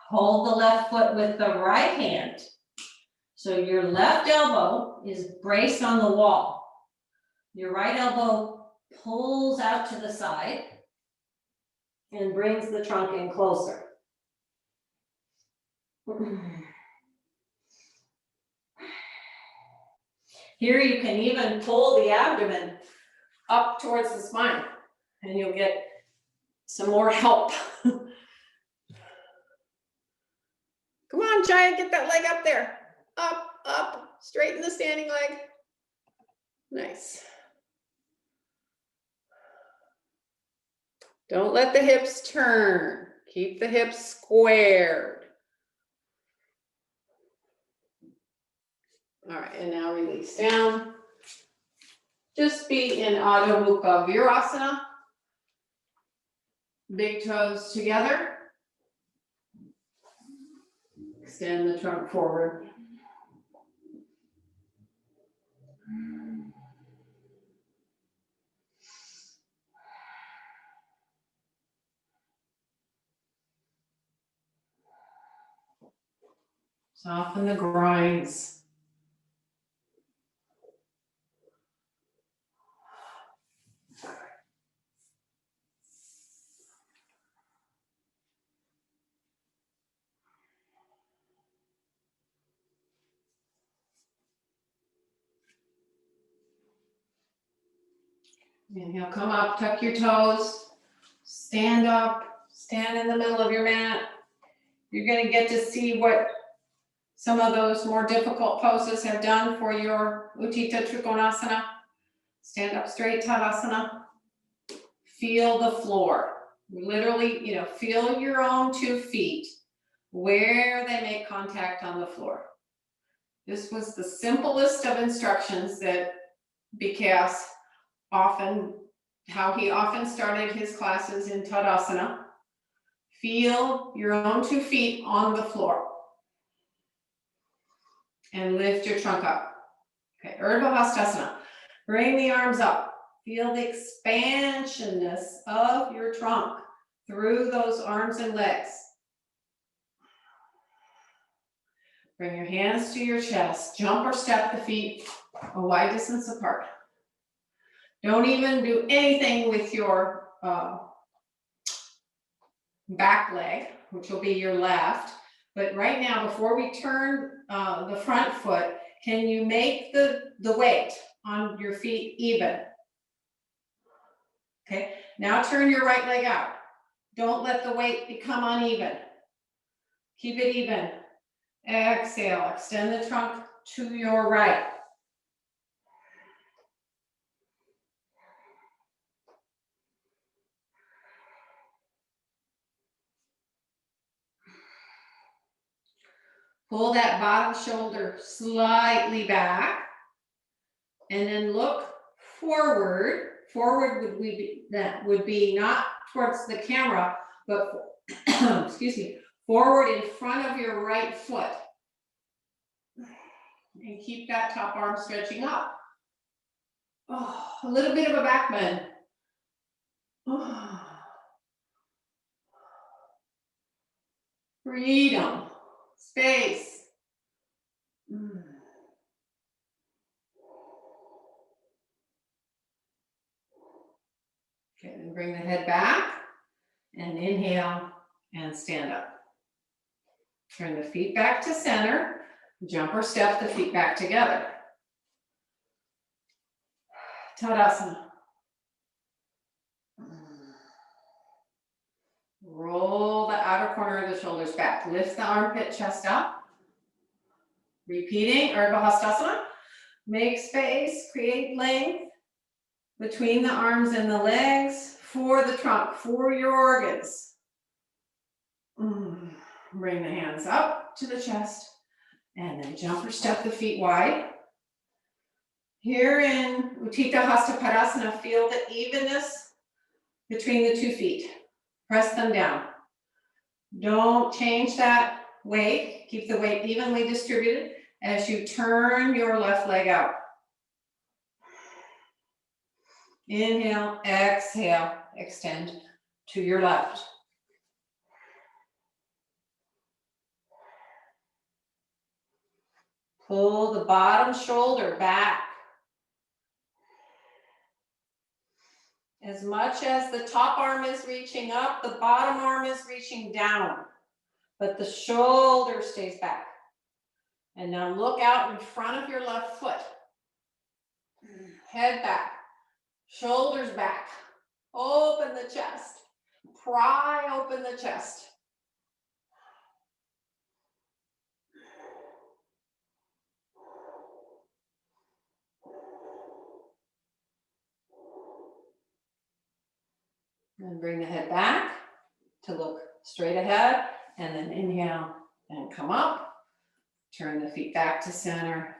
Hold the left foot with the right hand. So your left elbow is braced on the wall. Your right elbow pulls out to the side and brings the trunk in closer. Here you can even pull the abdomen up towards the spine and you'll get some more help. Come on, giant, get that leg up there. Up, up, straighten the standing leg. Nice. Don't let the hips turn. Keep the hips squared. All right, and now release down. Just be in Adho Mukha Virasana. Big toes together. Extend the trunk forward. Soften the groins. Inhale, come up, tuck your toes, stand up, stand in the middle of your mat. You're going to get to see what some of those more difficult poses have done for your Utthita Trikonasana. Stand up straight, Tadasana. Feel the floor. Literally, feel your own 2 feet, where they make contact on the floor. This was the simplest of instructions that Vikas how he often started his classes in Tadasana. Feel your own 2 feet on the floor. And lift your trunk up. Okay, Urdhva Hastasana. Bring the arms up. Feel the expansionness of your trunk through those arms and legs. Bring your hands to your chest. Jump or step the feet a wide distance apart. Don't even do anything with your back leg, which will be your left. But right now, before we turn the front foot, can you make the weight on your feet even? Okay, now turn your right leg out. Don't let the weight become uneven. Keep it even. Exhale, extend the trunk to your right. Pull that bottom shoulder slightly back, and then look forward. Forward would be not towards the camera, but excuse me, forward in front of your right foot. And keep that top arm stretching up. Oh, a little bit of a back bend. Oh. Freedom, space. Okay, then bring the head back and inhale and stand up. Turn the feet back to center. Jump or step the feet back together. Tadasana. Roll the outer corner of the shoulders back. Lift the armpit, chest up. Repeating, Urdhva Hastasana. Make space, create length between the arms and the legs for the trunk, for your organs. Bring the hands up to the chest and then jump or step the feet wide. Here in Utthita Hasta Padasana, feel the evenness between the 2 feet. Press them down. Don't change that weight. Keep the weight evenly distributed as you turn your left leg out. Inhale, exhale, extend to your left. Pull the bottom shoulder back. As much as the top arm is reaching up, the bottom arm is reaching down, but the shoulder stays back. And now look out in front of your left foot. Head back, shoulders back. Open the chest. Pry open the chest. And bring the head back to look straight ahead, and then inhale and come up. Turn the feet back to center,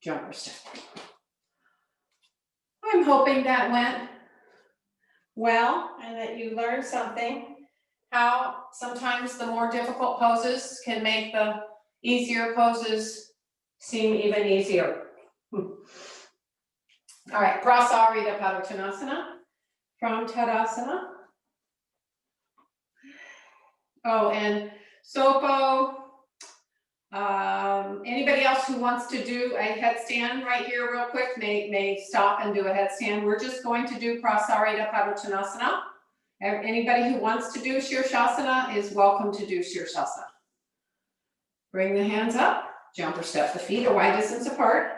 jumper step. I'm hoping that went well and that you learned something, how sometimes the more difficult poses can make the easier poses seem even easier. All right, Prasarita Padottanasana from Tadasana. Oh, and Sopo, anybody else who wants to do a headstand right here real quick may stop and do a headstand. We're just going to do Prasarita Padottanasana. Anybody who wants to do Shirshasana is welcome to do Shirshasana. Bring the hands up, jump or step. The feet are wide distance apart.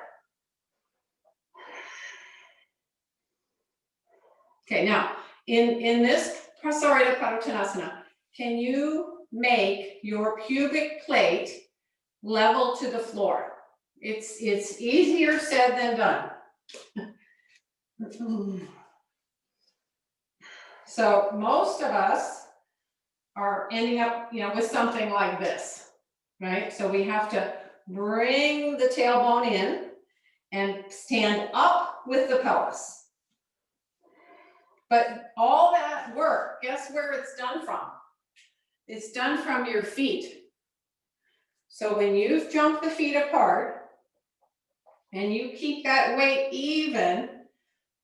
Okay, now in this Prasarita Padottanasana, can you make your pubic plate level to the floor? It's easier said than done. So most of us are ending up, with something like this, right? So we have to bring the tailbone in and stand up with the pelvis. But all that work, guess where it's done from? It's done from your feet. So when you've jumped the feet apart and you keep that weight even,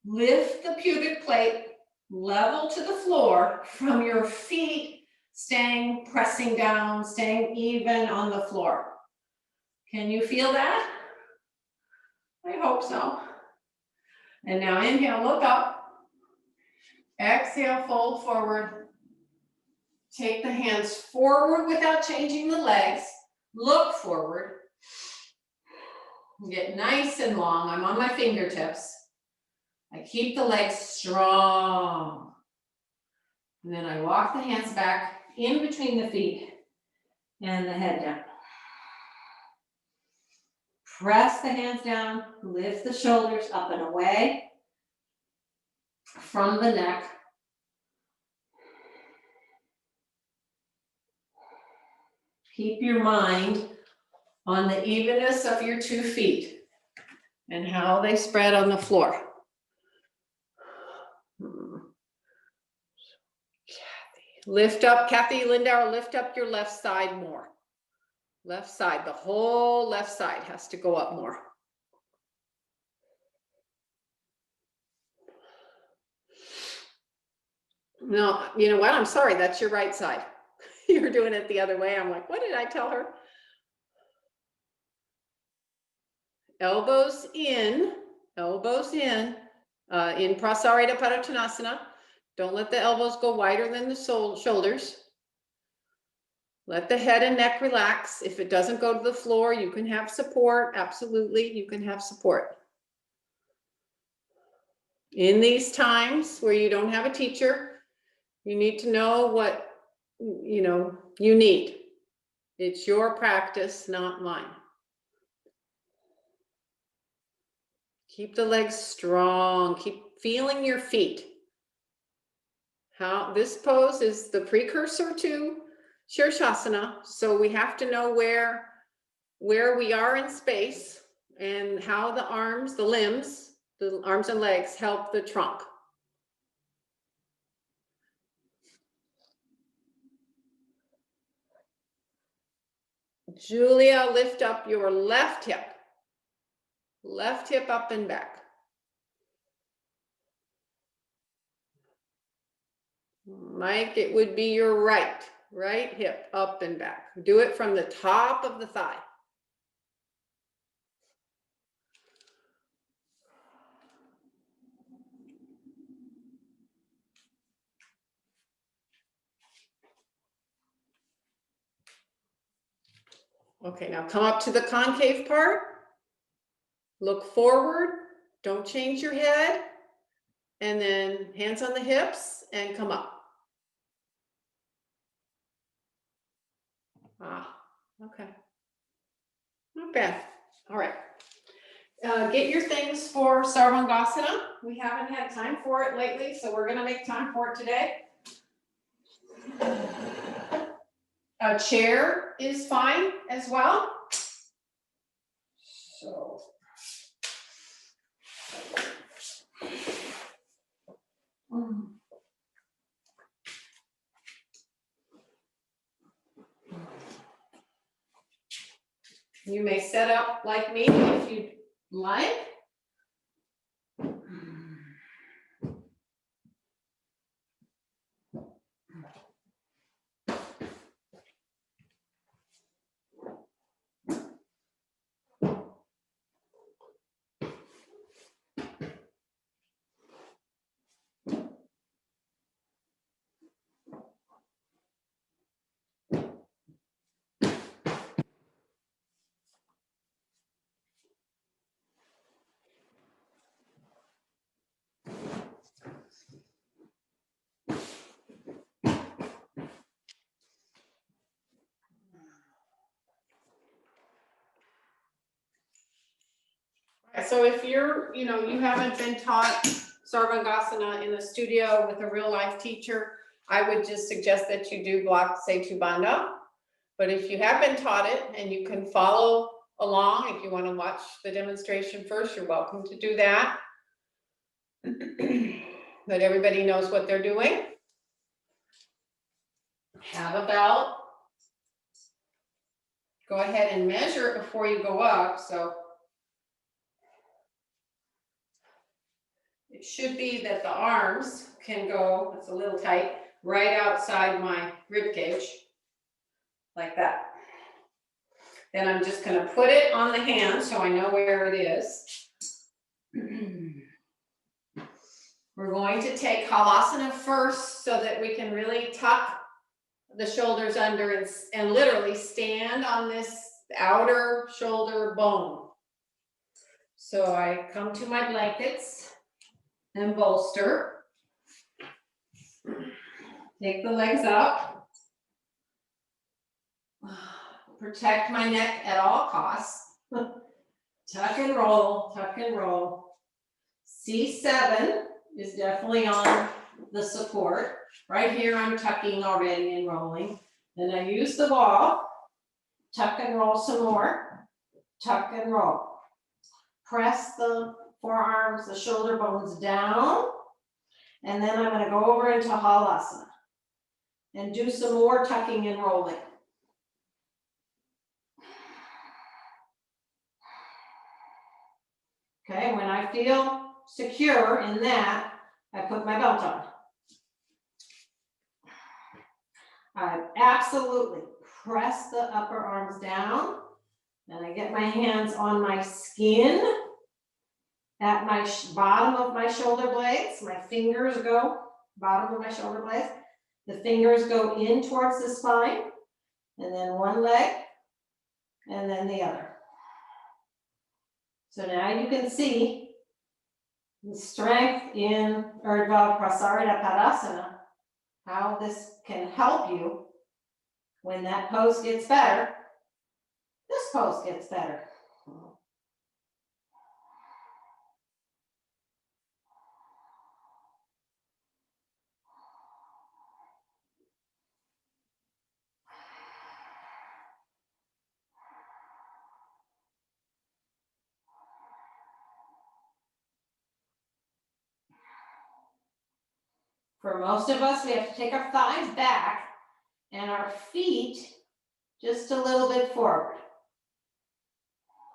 lift the pubic plate level to the floor from your feet, pressing down, staying even on the floor. Can you feel that? I hope so. And now inhale, look up. Exhale, fold forward. Take the hands forward without changing the legs. Look forward. Get nice and long. I'm on my fingertips. I keep the legs strong. And then I walk the hands back in between the feet and the head down. Press the hands down, lift the shoulders up and away from the neck. Keep your mind on the evenness of your 2 feet and how they spread on the floor. Lift up, Kathy Lindauer, lift up your left side more. Left side, the whole left side has to go up more. No, you know what? I'm sorry, that's your right side. You're doing it the other way. I'm like, what did I tell her? Elbows in Prasarita Padottanasana. Don't let the elbows go wider than the shoulders. Let the head and neck relax. If it doesn't go to the floor, you can have support. Absolutely, you can have support. In these times where you don't have a teacher, you need to know what you need. It's your practice, not mine. Keep the legs strong. Keep feeling your feet. How this pose is the precursor to Shirshasana, so we have to know where we are in space and how the arms and legs help the trunk. Julia, lift up your left hip up and back. Mike, it would be your right hip up and back. Do it from the top of the thigh. Okay, now come up to the concave part. Look forward, don't change your head. And then hands on the hips and come up. Okay. Not bad. All right. get your things for Sarvangasana. We haven't had time for it lately, so we're gonna make time for it today. A chair is fine as well. So. You may set up like me if you'd like. So if you're, you haven't been taught Sarvangasana in the studio with a real life teacher, I would just suggest that you do block Setu Bandha. But if you have been taught it and you can follow along, if you want to watch the demonstration first, you're welcome to do that. But everybody knows what they're doing. Have a belt. Go ahead and measure it before you go up. So it should be that the arms can go, it's a little tight, right outside my rib cage, like that. Then I'm just going to put it on the hand so I know where it is. We're going to take Halasana first so that we can really tuck the shoulders under and literally stand on this outer shoulder bone. So I come to my blankets and bolster. Take the legs up. Protect my neck at all costs. Tuck and roll, tuck and roll. C7 is definitely on the support. Right here I'm tucking already and rolling. Then I use the wall. Tuck and roll some more. Tuck and roll. Press the forearms, the shoulder bones down. And then I'm going to go over into Halasana and do some more tucking and rolling. Okay, when I feel secure in that, I put my belt on. I absolutely press the upper arms down, and I get my hands on my skin at my bottom of my shoulder blades. My fingers go bottom of my shoulder blades. The fingers go in towards the spine, and then one leg, and then the other. So now you can see the strength in Urdhva Prasarita Padasana, how this can help you when that pose gets better. This pose gets better. For most of us, we have to take our thighs back and our feet just a little bit forward.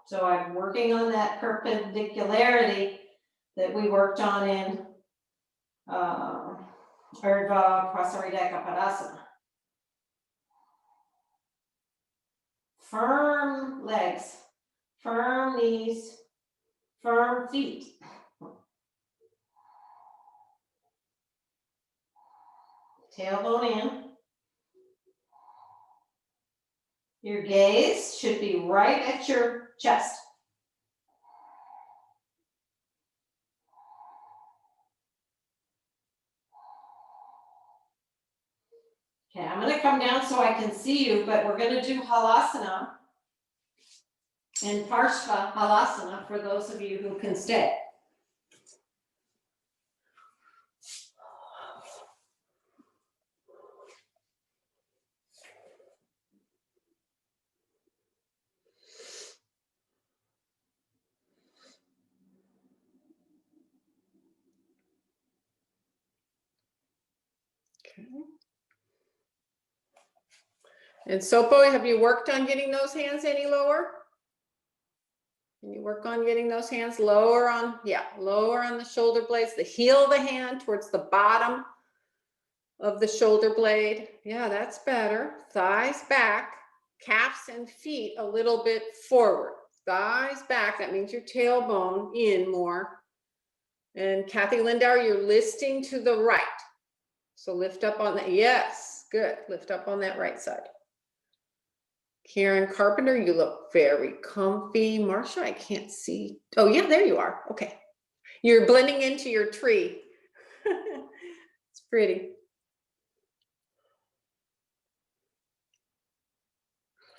So I'm working on that perpendicularity that we worked on in Urdhva Prasarita Padasana. Firm legs, firm knees, firm feet. Tailbone in. Your gaze should be right at your chest. Okay, I'm going to come down so I can see you, but we're going to do Halasana. And Parshva Halasana for those of you who can stay. Okay. And Sopo, have you worked on getting those hands any lower? Can you work on getting those hands lower on, yeah, lower on the shoulder blades, the heel of the hand towards the bottom of the shoulder blade. Yeah, that's better. Thighs back, calves and feet a little bit forward. Thighs back, that means your tailbone in more. And Kathy Lindauer, you're listing to the right. So lift up on that, yes, good. Lift up on that right side. Karen Carpenter, you look very comfy. Marsha, I can't see. Oh yeah, there you are, okay. You're blending into your tree. It's pretty.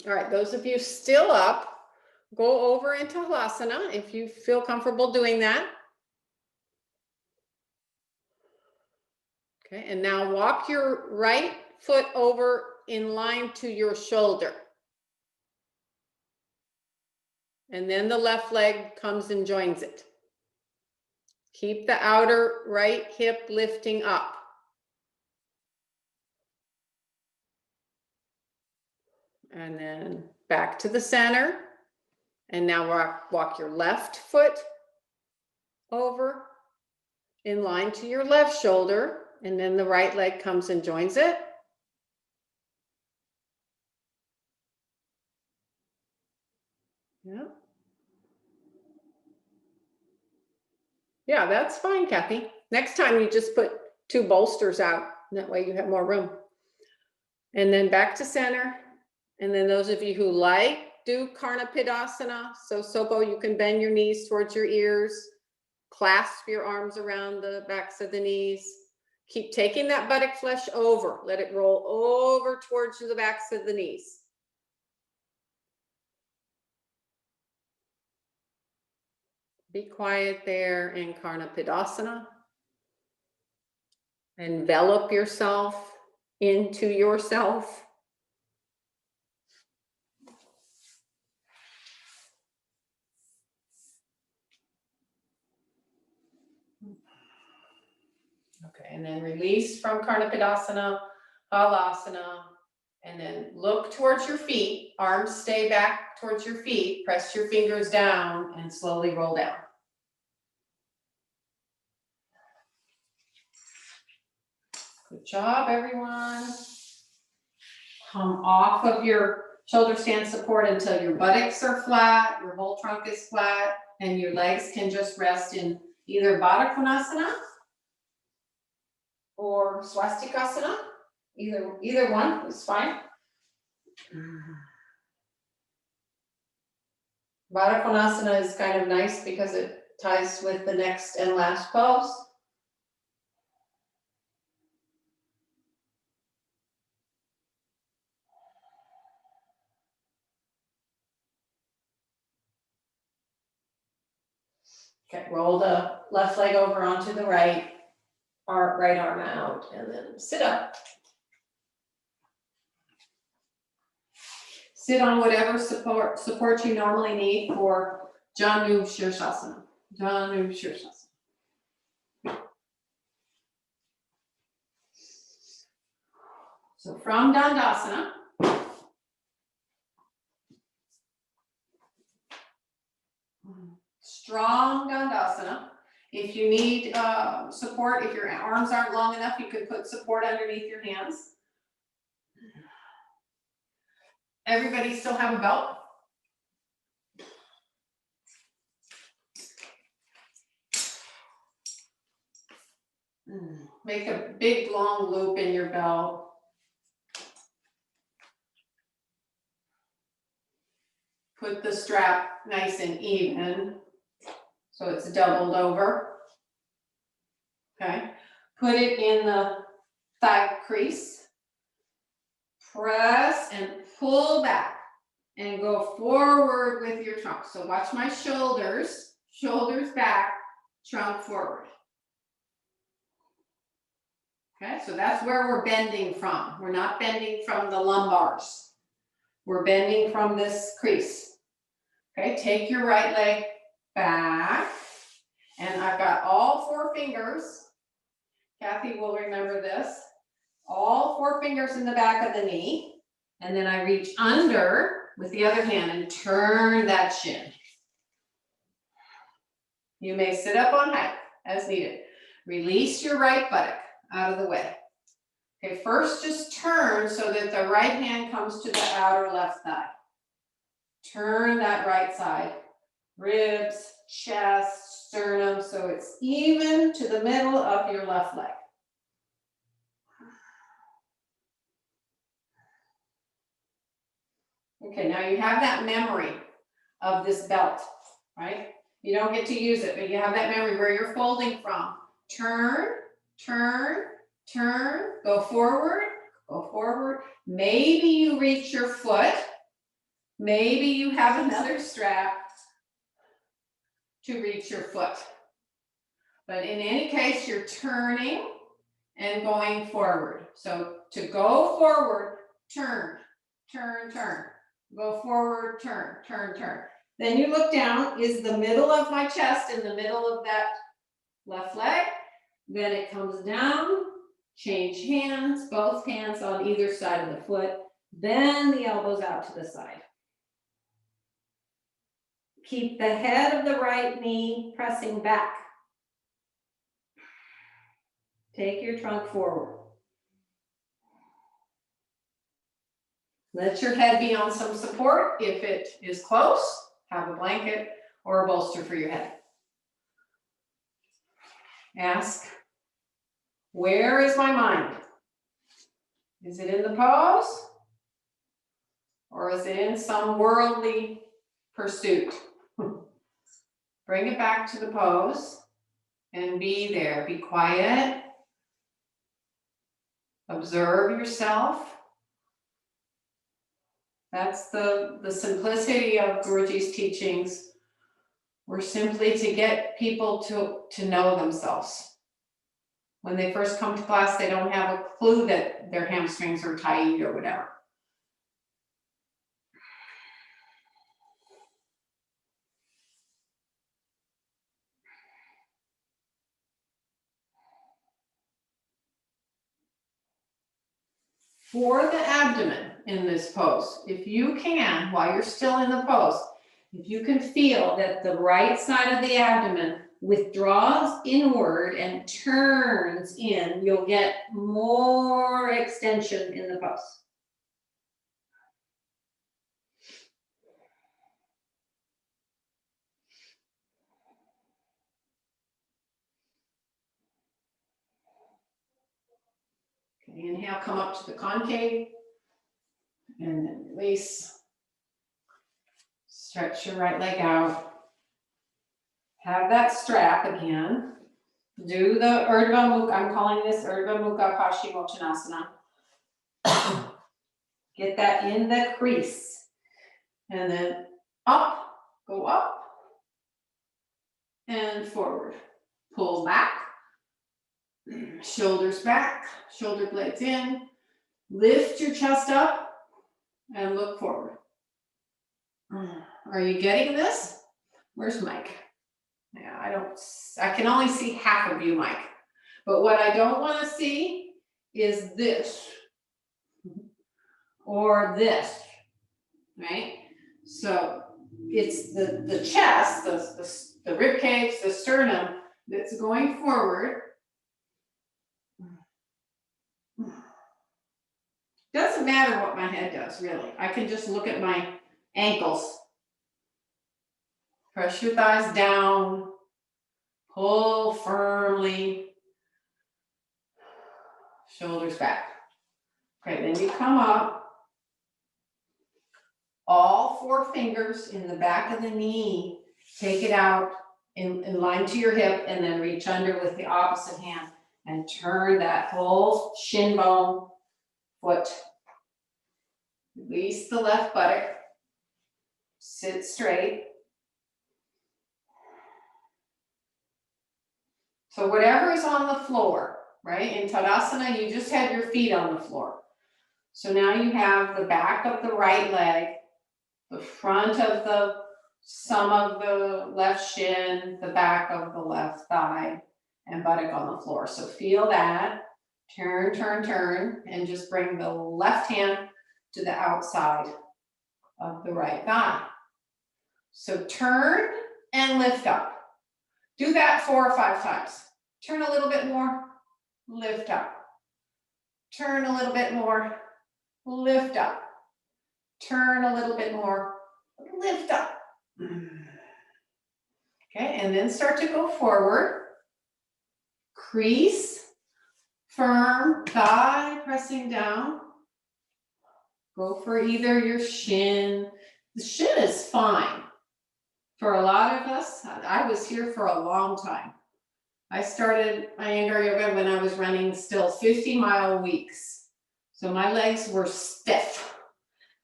All right, those of you still up, go over into Halasana if you feel comfortable doing that. Okay, and now walk your right foot over in line to your shoulder. And then the left leg comes and joins it. Keep the outer right hip lifting up. And then back to the center. And now walk your left foot over in line to your left shoulder. And then the right leg comes and joins it. Yeah. Yeah, that's fine, Kathy. Next time you just put 2 bolsters out. That way you have more room. And then back to center. And then those of you who like, do Karnapidasana. So Sopo, you can bend your knees towards your ears, clasp your arms around the backs of the knees. Keep taking that buttock flesh over. Let it roll over towards the backs of the knees. Be quiet there in Karnapidasana. Envelop yourself into yourself. Okay, and then release from Karnapidasana, Halasana, and then look towards your feet. Arms stay back towards your feet. Press your fingers down and slowly roll down. Good job, everyone. Come off of your shoulder stand support until your buttocks are flat, your whole trunk is flat, and your legs can just rest in either Baddha Konasana or Swastikasana. Either one is fine. Baddha Konasana is kind of nice because it ties with the next and last pose. Okay, roll the left leg over onto the right arm out, and then sit up. Sit on whatever support you normally need for Janu Shirshasana. Janu Shirshasana. So from Dandasana, strong Dandasana. If you need support, if your arms aren't long enough, you can put support underneath your hands. Everybody still have a belt? Make a big long loop in your belt. Put the strap nice and even, so it's doubled over. Okay, put it in the thigh crease. Press and pull back and go forward with your trunk. So watch my shoulders, shoulders back, trunk forward. Okay, so that's where we're bending from. We're not bending from the lumbars. We're bending from this crease. Okay, take your right leg back. And I've got all 4 fingers. Kathy will remember this. All 4 fingers in the back of the knee. And then I reach under with the other hand and turn that shin. You may sit up on high as needed. Release your right buttock out of the way. Okay, first just turn so that the right hand comes to the outer left thigh. Turn that right side. Ribs, chest, sternum, so it's even to the middle of your left leg. Okay, now you have that memory of this belt, right? You don't get to use it, but you have that memory where you're folding from. Turn, turn, turn, go forward, go forward. Maybe you reach your foot. Maybe you have another strap to reach your foot. But in any case, you're turning and going forward. So to go forward, turn, turn, turn. Go forward, turn, turn, turn. Then you look down, is the middle of my chest in the middle of that left leg? Then it comes down, change hands, both hands on either side of the foot. Then the elbows out to the side. Keep the head of the right knee pressing back. Take your trunk forward. Let your head be on some support. If it is close, have a blanket or a bolster for your head. Ask, where is my mind? Is it in the pose? Or is it in some worldly pursuit? Bring it back to the pose and be there. Be quiet. Observe yourself. That's the simplicity of Guruji's teachings. Were simply to get people to know themselves. When they first come to class, they don't have a clue that their hamstrings are tight or whatever. For the abdomen in this pose, if you can, while you're still in the pose, if you can feel that the right side of the abdomen withdraws inward and turns in, you'll get more extension in the pose. Okay, inhale, come up to the concave, and then release. Stretch your right leg out. Have that strap again. Do the Urdhva Mukha. I'm calling this Urdhva Mukha Paschimottanasana. Get that in the crease. And then up, go up, and forward. Pull back, shoulders back, shoulder blades in. Lift your chest up and look forward. Are you getting this? Where's Mike? Yeah, I can only see half of you, Mike. But what I don't want to see is this or this, right? So it's the chest, the rib cage, the sternum that's going forward. Doesn't matter what my head does, really. I can just look at my ankles. Press your thighs down, pull firmly, shoulders back. Okay, then you come up, all 4 fingers in the back of the knee, take it out in line to your hip, and then reach under with the opposite hand and turn that whole shin bone foot. Release the left buttock. sit straight. So whatever is on the floor, right? In Tadasana, you just had your feet on the floor. So now you have the back of the right leg, the front of some of the left shin, the back of the left thigh, and buttock on the floor. So feel that. Turn, turn, turn, and just bring the left hand to the outside of the right thigh. So turn and lift up. Do that 4 or 5 times. Turn a little bit more, lift up. Turn a little bit more, lift up. Turn a little bit more, lift up. Okay, and then start to go forward. Crease, firm, thigh pressing down. Go for either your shin. The shin is fine. For a lot of us, I was here for a long time. I started Iyengar yoga when I was running still 50-mile weeks. So my legs were stiff.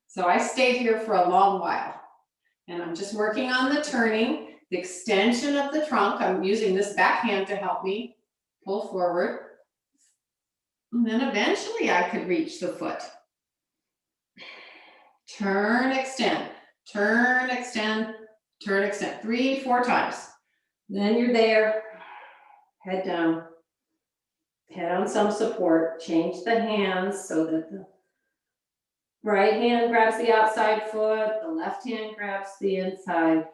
So I stayed here for a long while. And I'm just working on the turning, the extension of the trunk. I'm using this back hand to help me pull forward. And then eventually I could reach the foot. Turn, extend, turn, extend, turn, extend. 3, 4 times. Then you're there. Head down. Head on some support. Change the hands so that the right hand grabs the outside foot, the left hand grabs the inside.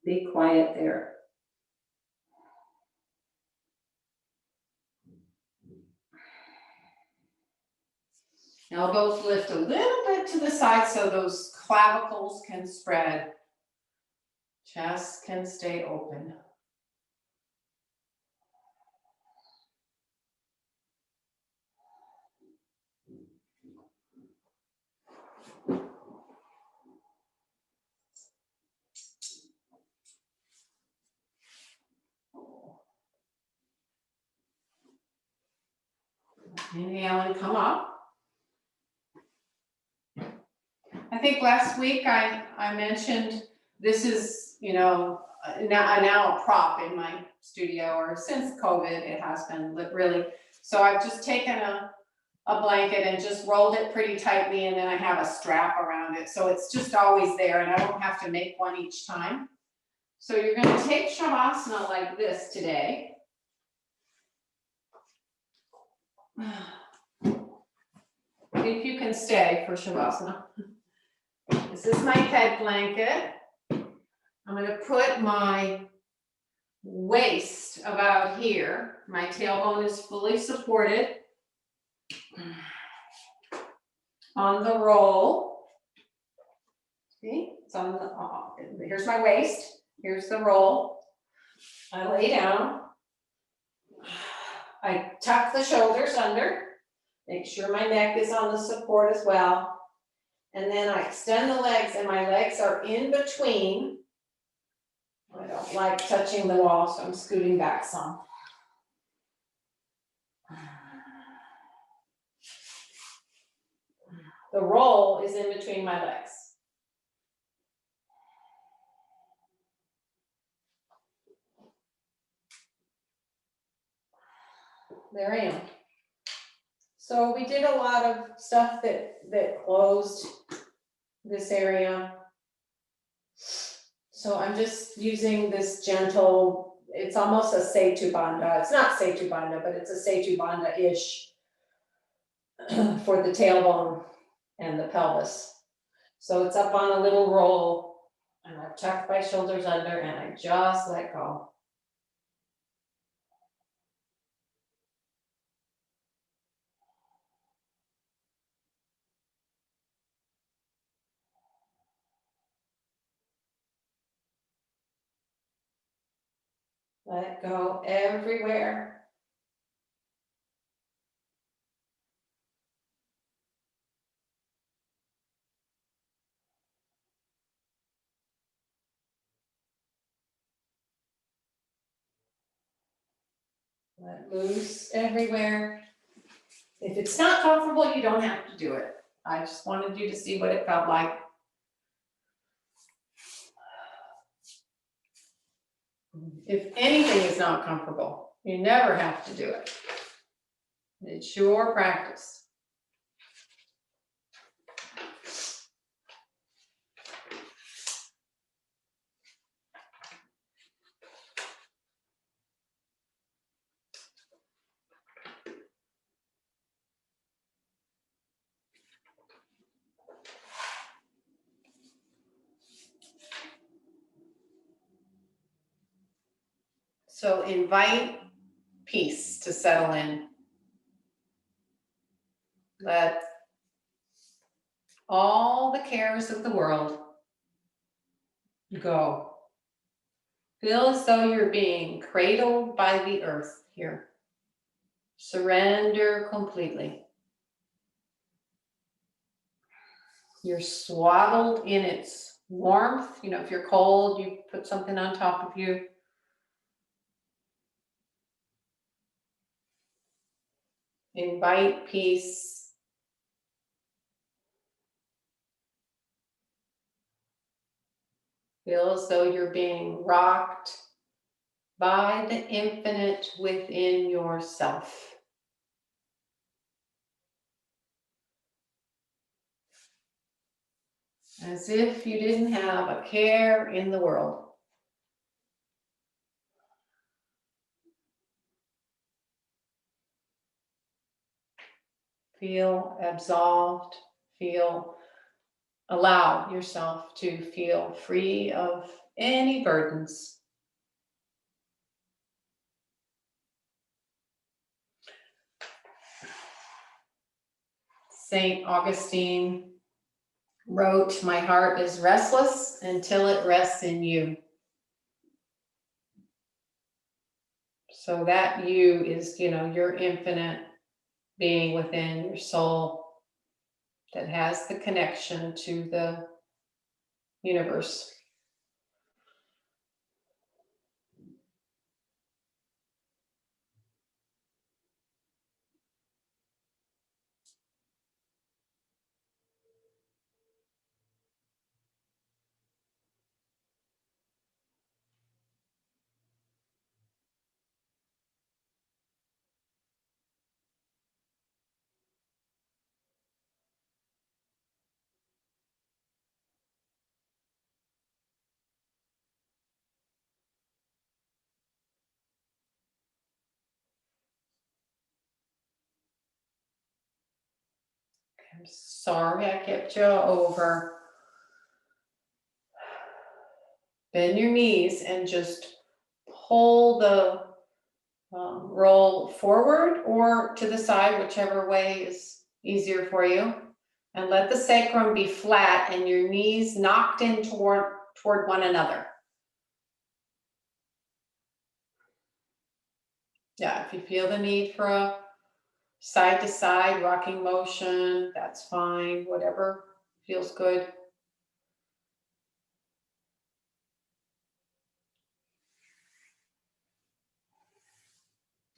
Be quiet there. Elbows lift a little bit to the side so those clavicles can spread. Chest can stay open. Inhale and come up. I think last week I mentioned this is, now a prop in my studio, or since COVID, it has been really. So I've just taken a blanket and just rolled it pretty tightly, and then I have a strap around it. So it's just always there, and I don't have to make one each time. So you're going to take Shavasana like this today. If you can stay for Shavasana. This is my head blanket. I'm going to put my waist about here. My tailbone is fully supported on the roll. See, it's on the, here's my waist. Here's the roll. I lay down. I tuck the shoulders under. Make sure my neck is on the support as well. And then I extend the legs, and my legs are in between. I don't like touching the wall, so I'm scooting back some. The roll is in between my legs. There I am. So we did a lot of stuff that closed this area. So I'm just using this gentle, it's almost a Setu Bandha. It's not Setu Bandha, but it's a Setu Bandha-ish for the tailbone and the pelvis. So it's up on a little roll, and I've tucked my shoulders under, and I just let go. Let go everywhere. Let loose everywhere. If it's not comfortable, you don't have to do it. I just wanted you to see what it felt like. If anything is not comfortable, you never have to do it. It's your practice. So invite peace to settle in. Let all the cares of the world go. Feel as though you're being cradled by the earth here. Surrender completely. You're swaddled in its warmth. You know, if you're cold, you put something on top of you. Invite peace. Feel as though you're being rocked by the infinite within yourself. As if you didn't have a care in the world. Feel absolved, allow yourself to feel free of any burdens. Saint Augustine wrote, "My heart is restless until it rests in you." So that you is, your infinite being within your soul that has the connection to the universe. I'm sorry I kept you over. Bend your knees and just pull the roll forward or to the side, whichever way is easier for you. And let the sacrum be flat and your knees knocked in toward one another. Yeah, if you feel the need for a side to side rocking motion, that's fine, whatever feels good.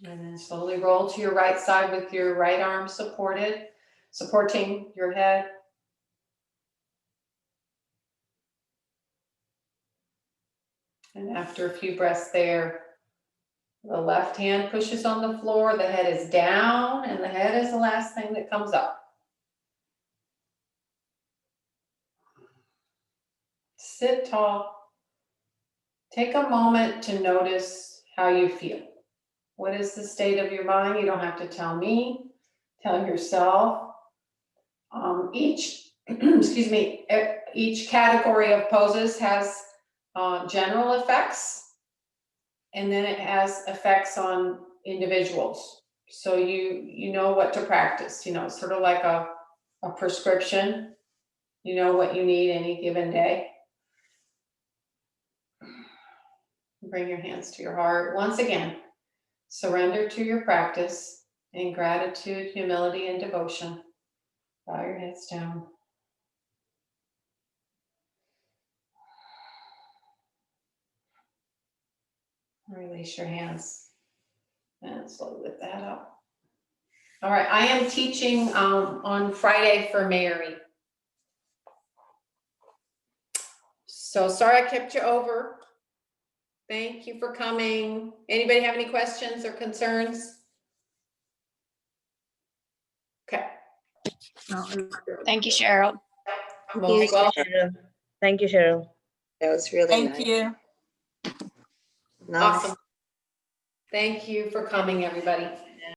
And then slowly roll to your right side with your right arm supporting your head. And after a few breaths there, the left hand pushes on the floor, the head is down, and the head is the last thing that comes up. Sit tall. Take a moment to notice how you feel. What is the state of your mind? You don't have to tell me. Tell yourself. Each category of poses has general effects, and then it has effects on individuals. So you know what to practice. Sort of like a prescription. You know what you need any given day. Bring your hands to your heart. Once again, surrender to your practice in gratitude, humility, and devotion. Bow your heads down. Release your hands and slowly lift the head up. All right, I am teaching on Friday for Mary. So sorry I kept you over. Thank you for coming. Anybody have any questions or concerns? Okay. No, it was good. Thank you, Cheryl. Most welcome. Cheryl. Thank you, Cheryl. That was really Thank nice. you. Namaste. Awesome. Thank you for coming, everybody.